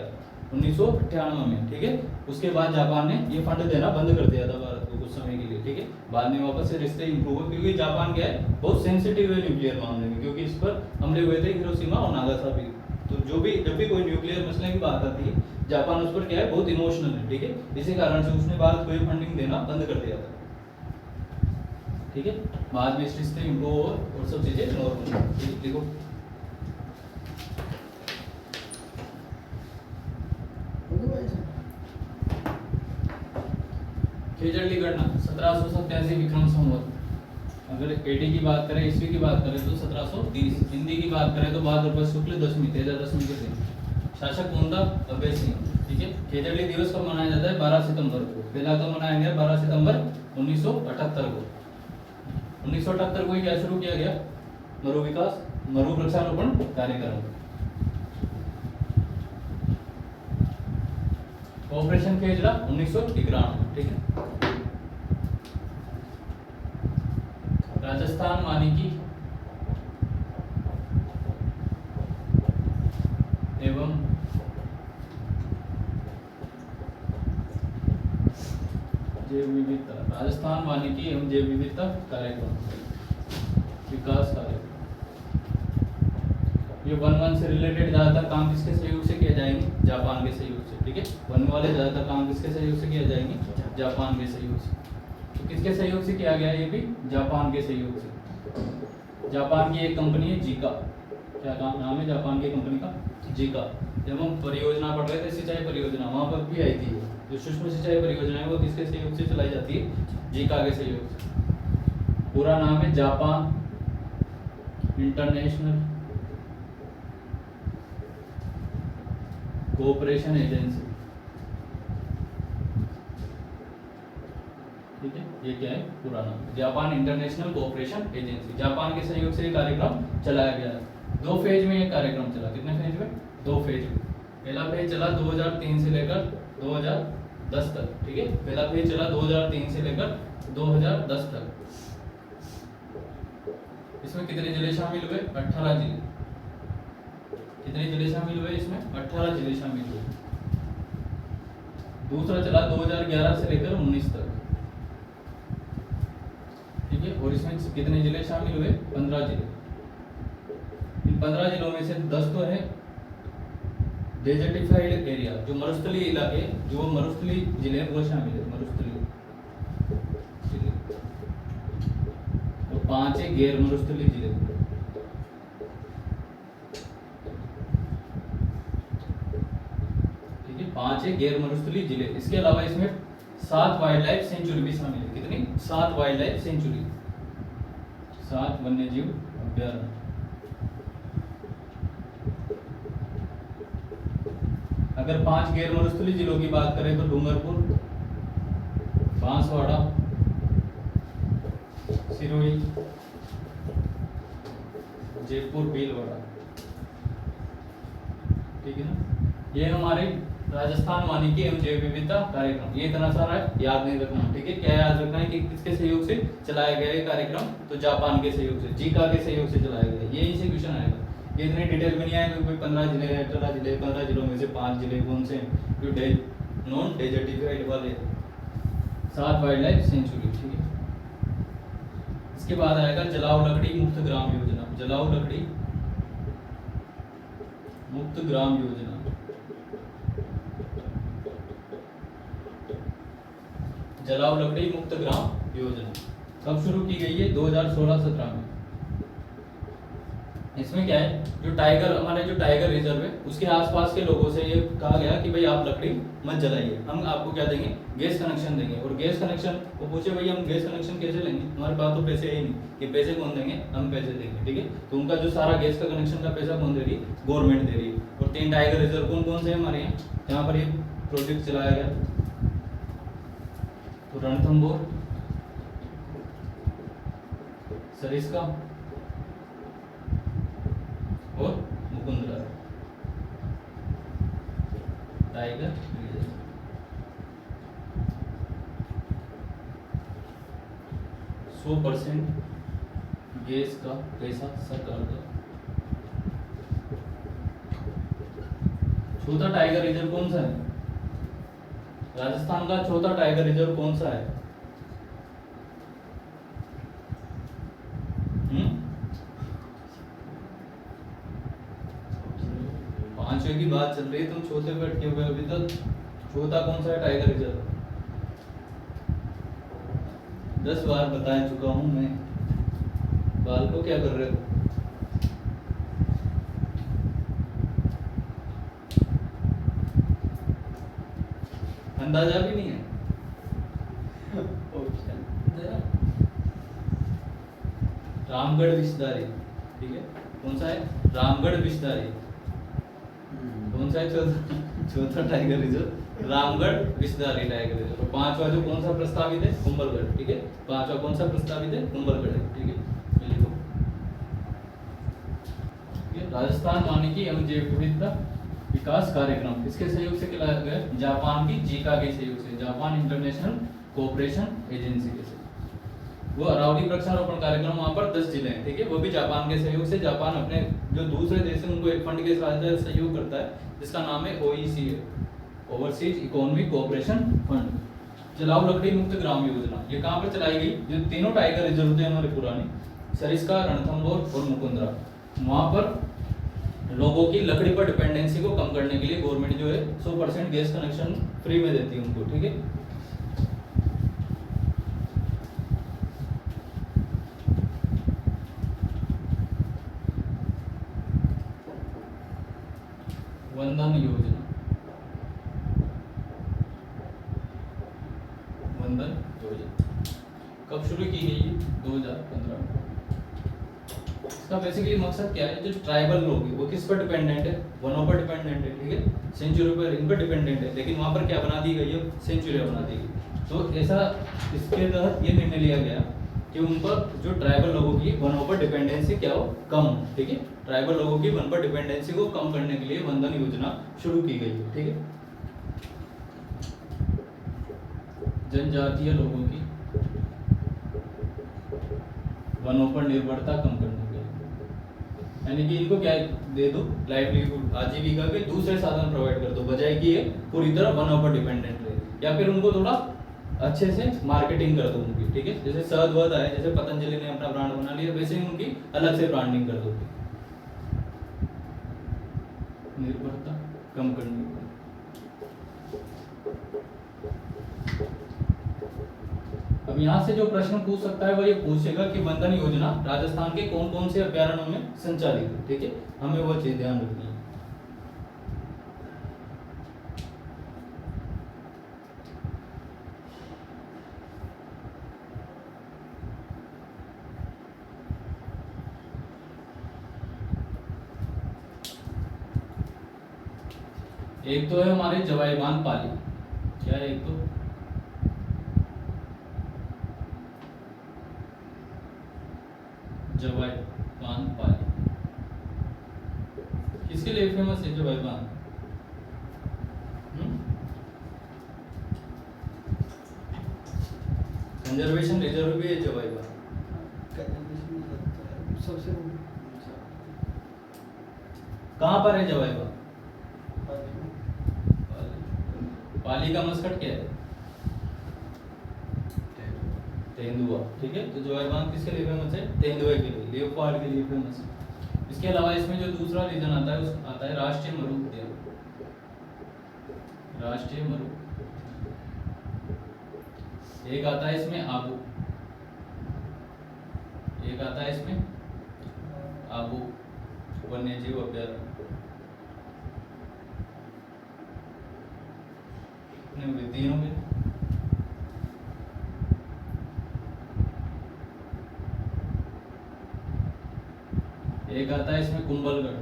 1998 में, ठीक है, उसके बाद जापान ने ये फंड देना बंद कर दिया था भारत को कुछ समय के लिए। ठीक है, बाद में वापस से रिश्ते इंप्रूव हुए, क्योंकि जापान क्या है, बहुत सेंसिटिव है न्यूक्लियर मामले में, क्योंकि इस पर हमले हुए थे हिरोशिमा और नागासाकी। तो जब भी कोई न्यूक्लियर मसले की बात आती है, जापान उस पर क्या है, बहुत इमोशनल है। ठीक है, इसी कारण से उसने भारत को ये फंडिंग देना बंद कर दिया था। ठीक है, बाद में इस रिश्ते इंप्रूव हो और सब चीजें नॉर्मल। देखो खेजड़ली गणना 1787 विक्रम संवत। अगर एडी की बात करें, ईस्वी की बात करें तो 1730। हिंदी की बात करें तो भाद्रपद शुक्ल दशमी, तेजा दशमी के दिन। शासक कौन था, अभय सिंह। ठीक है, खेजड़ली दिवस कब मनाया जाता है, 12 सितंबर को। पहला कब मनाया गया, 12 सितंबर 1978 को। 1978 को ही क्या शुरू किया गया, मरु विकास, मरु वृक्षारोपण कार्यक्रम। ऑपरेशन खेजड़ा 1991। ठीक है, राजस्थान वानिकी एवं जैव विविधता, राजस्थान वानिकी एवं जैव विविधता कार्यक्रम, विकास कार्यक्रम। ये वन से रिलेटेड ज्यादातर काम किसके सहयोग से किए जाएंगे, जापान के सहयोग से। ठीक है, वन वाले ज्यादातर काम किसके सहयोग से किए जाएंगे, जापान के सहयोग से। तो किसके सहयोग से किया गया, ये भी जापान के सहयोग से। जापान की एक कंपनी है जीका। क्या नाम है जापान की कंपनी का, जीका। जब हम परियोजना पढ़ रहे थे, सिंचाई परियोजना, वहां पर भी आई थी। जो सूक्ष्म सिंचाई परियोजना है वो किसके सहयोग से चलाई जाती है, जीका के सहयोग से। पूरा नाम है जापान इंटरनेशनल कोऑपरेशन एजेंसी। ठीक है, ये क्या है, पूरा नाम Japan international cooperation agency. Japan के सहयोग से ये कार्यक्रम चलाया गया है। 2 फेज में ये कार्यक्रम चला। कितने फेज में, 2 फेज में। पहला फेज चला 2003 से लेकर 2010 तक। ठीक है, पहला फेज चला 2003 से लेकर 2010 तक। इसमें कितने जिले शामिल हुए, 18 जिले। कितने जिले शामिल हुए इसमें, 18 जिले शामिल हुए। दूसरा चला 2011 से लेकर 19 तक। ठीक है, और इसमें कितने जिले शामिल हुए, 15 जिले। इन 15 जिलों में से 10 तो है डेजर्टिफाइड एरिया, जो मरुस्थलीय इलाके, जो मरुस्थलीय जिले वो शामिल है, मरुस्थलीय जिले। और 5 है गैर मरुस्थलीय जिले। ठीक है, 5 है गैर मरुस्थलीय जिले। इसके अलावा इसमें 7 वाइल्ड लाइफ सेंचुरी भी शामिल है। कितनी, 7 वाइल्ड लाइफ सेंचुरी, 7 वन्यजीव अभ्यारण्य। अगर 5 गैर मरुस्थलीय जिलों की बात करें तो डूंगरपुर, बांसवाड़ा, सिरोही, जयपुर, भीलवाड़ा। ठीक है ना, ये हमारे राजस्थान वानिकी एवं जैव विविधता कार्यक्रम। ये इतना सारा याद नहीं रखना। ठीक है, क्या याद रखना है कि किसके सहयोग से चलाया गया ये कार्यक्रम, तो जापान के सहयोग से, जीका के सहयोग से चलाया गया। यही से क्वेश्चन आएगा। ये इतने डिटेल में नहीं आएगा, कोई 15 जिले, 18 जिले, 15 जिलों में से 5 जिले कौन से, जो नॉन डेजर्टिफाइड वाले, 7 वाइल्ड लाइफ सेंचुरी। ठीक है, इसके बाद आएगा जलाऊ लकड़ी मुक्त ग्राम योजना। जलाऊ लकड़ी मुक्त ग्राम योजना। जलाओ लकड़ी मुक्त ग्राम योजना कब शुरू की गई है? 2016-17 में। इसमें क्या है, जो टाइगर हमारे जो टाइगर रिजर्व है उसके आसपास के लोगों से ये कहा गया कि भाई आप लकड़ी मत जलाइए, हम आपको क्या देंगे, गैस कनेक्शन देंगे। और गैस कनेक्शन वो पूछे भाई हम गैस कनेक्शन कैसे लेंगे, हमारे पास तो पैसे ही नहीं, कि पैसे कौन देंगे, हम पैसे देंगे, ठीक है। तो उनका जो सारा गैस का कनेक्शन का पैसा कौन दे रही है, गवर्नमेंट दे रही है। और 3 टाइगर रिजर्व कौन कौन से हैं हमारे यहाँ पर ये प्रोजेक्ट चलाया गया, तो रणथंभौर, सरिस्का और मुकुंदरा टाइगर रिजर्व। सौ % गैस का पैसा सरकार का। चौथा टाइगर रिजर्व कौन सा है, राजस्थान का चौथा टाइगर रिजर्व कौन सा है? 5वें की बात चल रही है, तुम चौथे पे अटके हुए अभी तक। चौथा कौन सा है टाइगर रिजर्व? 10 बार बता चुका हूं मैं। बाल को क्या कर रहे हो? अंदाजा भी नहीं है। रामगढ़ विषधारी, ठीक है, कौन सा है, रामगढ़ विषधारी। कौन सा है चौथा tiger reserve, Ramgarh Vishdhari tiger reserve. और 5वां जो कौन सा प्रस्तावित है, कुंभलगढ़, ठीक है। 5वां कौन सा प्रस्तावित है, कुंभलगढ़ है, ठीक है। ये लिखो, राजस्थान वानिकी एवं जैव विविधता विकास कार्यक्रम किसके सहयोग से चलाया गया? जापान की जीका के सहयोग से, जापान इंटरनेशनल कोऑपरेशन एजेंसी के सहयोग। वो अरावली वृक्षारोपण कार्यक्रम वहां पर 10 जिले हैं, ठीक है, वो भी जापान के सहयोग से। जापान अपने जो दूसरे देश हैं उनको एक फंड के साथ सहयोग करता है जिसका नाम है ओईसीए, ओवरसीज इकोनॉमिक कोऑपरेशन फंड। जलाओ लकड़ी मुक्त ग्राम योजना ये कहां पर चलाई गई? जो तीनों टाइगर रिजर्व थे हमारे पुराने, सरिस्का, रणथंभौर और मुकुंदरा, वहां पर लोगों की लकड़ी पर डिपेंडेंसी को कम करने के लिए गवर्नमेंट जो है 100% गैस कनेक्शन फ्री में देती है उनको, ठीक है। वंदन योजना, वंदन योजना कब शुरू की गई है? 2015 में। इसका बेसिकली मकसद क्या है, जो ट्राइबल लोग हैं वो किस पर डिपेंडेंट है, वनों पर डिपेंडेंट है, ठीक है, सेंचुरी पर, इन पर डिपेंडेंट है। लेकिन वहां पर क्या बना दी गई है, सेंचुरी बना दी गई। तो ऐसा इसके तहत ये निर्णय लिया गया कि उन पर जो ट्राइबल लोगों की वनों पर डिपेंडेंसी क्या हो, कम हो, ठीक है। ट्राइबल लोगों की वन पर डिपेंडेंसी को कम करने के लिए वंदन योजना शुरू की गई है, ठीक है। जनजातीय लोगों की वनों पर निर्भरता कम करने के लिए, यानी कि इनको क्या दे दो, लाइवलीहुड, आजीविका के दूसरे साधन प्रोवाइड कर दो, बजाय कि ये पूरी तरह वनों पर डिपेंडेंट रहे। या फिर उनको थोड़ा अच्छे से मार्केटिंग कर दो उनकी, ठीक है। जैसे शहद वहद है, जैसे पतंजलि ने अपना ब्रांड बना लिया, वैसे ही उनकी अलग से ब्रांडिंग कर दो, निर्भरता कम करने के लिए। अब यहाँ से जो प्रश्न पूछ सकता है वो ये पूछेगा कि वंदन योजना राजस्थान के कौन कौन से अभ्यारण्यों में संचालित है, ठीक है, हमें वो चीज ध्यान रखनी है। एक तो है हमारे जवाईबान पाली, क्या है एक तो, जवाईबान पाली किसके लिए फेमस है जवाईबान? कंजर्वेशन रिजर्व भी है जवाईबान। सबसे कहाँ पर है जवाईबान? पाली का मस्कट क्या है? तेंदुआ, ठीक है। तो जवाईबान किसके लिए फेमस है? तेंदुए के लिए, लेओपार्ड के लिए फेमस है। इसके अलावा इसमें जो दूसरा रीजन आता है उस आता है राष्ट्रीय मरु उद्यान, राष्ट्रीय मरु। एक आता है इसमें आबू, एक आता है इसमें आबू वन्य जीव अभ्यारण्य, तीनों में। एक आता है इसमें कुंभलगढ़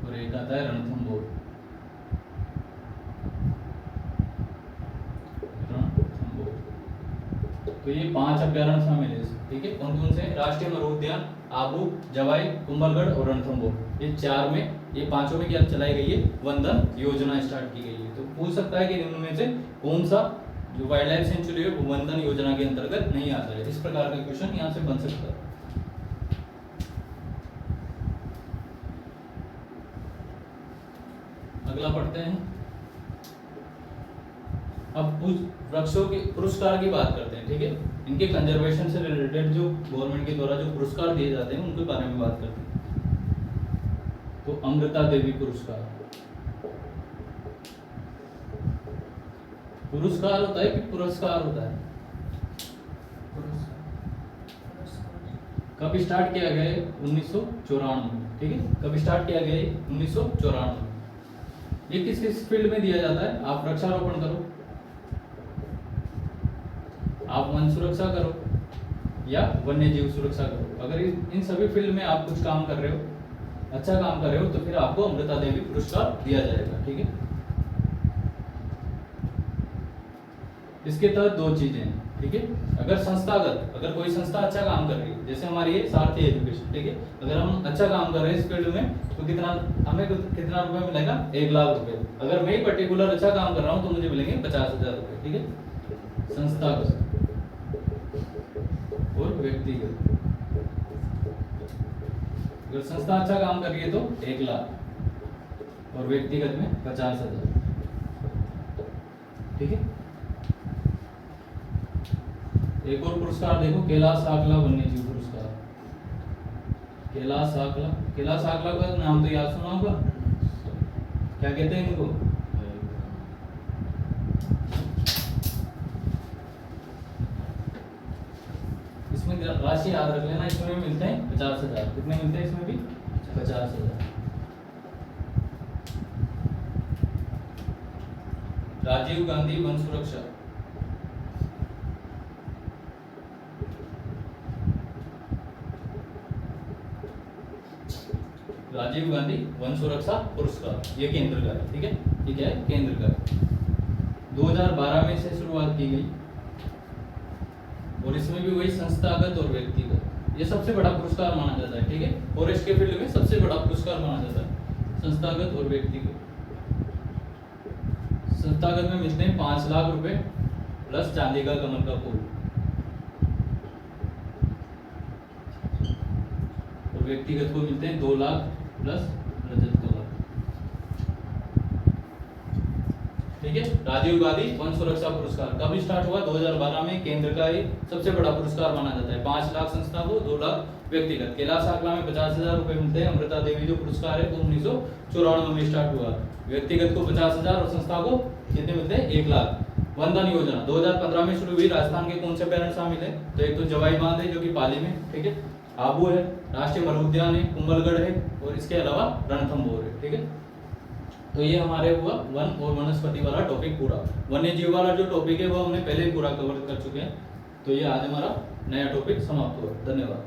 और एक आता है रणथंभौर। तो ये 5 अभ्यारण्य शामिल है, ठीक है। कौन कौन से? राष्ट्रीय मरु उद्यान, आबू, जवाई, कुंभलगढ़ और रणथंभौर। ये 4 में, ये 5 में क्या चलाई गई है? वन धन योजना स्टार्ट की गई है। तो पूछ सकता है कि निम्न में से कौन सा जो वाइल्ड लाइफ सेंचुरी है वो वन धन योजना के अंतर्गत नहीं आता है। इस प्रकार का क्वेश्चन यहाँ से बन सकता है। अगला पढ़ते हैं। अब वृक्षों के पुरस्कार की बात करते हैं, ठीक है। इनके कंजर्वेशन से रिलेटेड जो गवर्नमेंट के द्वारा जो पुरस्कार दिए जाते हैं उनके बारे में बात करते हैं। तो अमृता देवी पुरस्कार, पुरस्कार होता है कि पुरस्कार होता है? कब स्टार्ट किया गया है? 1994 में, ठीक है। कब स्टार्ट किया गया है? 1994 में। ये किस किस फील्ड में दिया जाता है? आप वृक्षारोपण करो, आप वन सुरक्षा करो या वन्य जीव सुरक्षा करो। अगर इन सभी फील्ड में आप कुछ काम कर रहे हो, अच्छा काम कर रहे हो, तो फिर आपको अमृता देवी पुरस्कार दिया जाएगा, ठीक है। इसके तहत 2 चीजें हैं, ठीक है। अगर संस्थागत, अगर कोई संस्था अच्छा काम कर रही है, जैसे हमारी ये सारथी एजुकेशन, ठीक है। अगर हम अच्छा काम कर रहे हैं इस फील्ड में तो हमें कितना रुपए मिलेगा? 1 लाख रुपए। अगर मैं पर्टिकुलर अच्छा काम कर रहा हूं तो मुझे मिलेंगे 50,000 रुपए, ठीक है। संस्थागत और व्यक्तिगत, अगर संस्था अच्छा काम कर रही है तो 1 लाख और व्यक्तिगत में 50,000, ठीक है। एक और पुरस्कार देखो, कैलाश साकला वन्य जीव पुरस्कार। कैलाश साकला, कैलाश साकला का नाम तो याद सुना होगा, क्या कहते हैं इनको? इसमें राशि याद रख लेना, इसमें मिलते हैं 50,000। कितने मिलते हैं इसमें भी? 50,000। राजीव गांधी वन सुरक्षा, राजीव गांधी वन सुरक्षा पुरस्कार, ये केंद्र का है, ठीक है। ये क्या है? केंद्र का है। 2012 में से शुरुआत की गई और इसमें भी वही संस्थागत और व्यक्तिगत, ये सबसे बड़ा पुरस्कार माना जाता है, ठीक है। फॉरेस्ट के फील्ड में सबसे बड़ा पुरस्कार माना जाता है, संस्थागत और व्यक्तिगत। संस्थागत में मिलते हैं 5 लाख रुपए प्लस चांदी का कमल का फूल, और व्यक्तिगत को मिलते हैं 2 लाख प्लस रजत कमल, ठीक है। राजीव गांधी वन सुरक्षा पुरस्कार कब स्टार्ट हुआ? 2012 में। केंद्र का ये सबसे बड़ा पुरस्कार माना जाता है। 5 लाख संस्था को, 2 लाख व्यक्तिगत। कैलाश साकला में 50,000 रुपए मिलते हैं। अमृता देवी जो पुरस्कार है वो 1994 में स्टार्ट हुआ। व्यक्तिगत को 50,000 और संस्था को कितने मिलते हैं? 1 लाख। वन धन योजना 2015 में शुरू हुई। राजस्थान के कौन से अभ्यारण्य शामिल है? तो एक तो जवाई बांध है जो कि पाली में, ठीक है। आबू है, राष्ट्रीय मरु उद्यान है, कुंभलगढ़ है और इसके अलावा रणथंभौर है, ठीक है। तो ये हमारे हुआ वन और वनस्पति वाला टॉपिक पूरा। वन्य जीव वाला जो टॉपिक है वो हमने पहले ही पूरा कवर कर चुके हैं। तो ये आज हमारा नया टॉपिक समाप्त हुआ। धन्यवाद।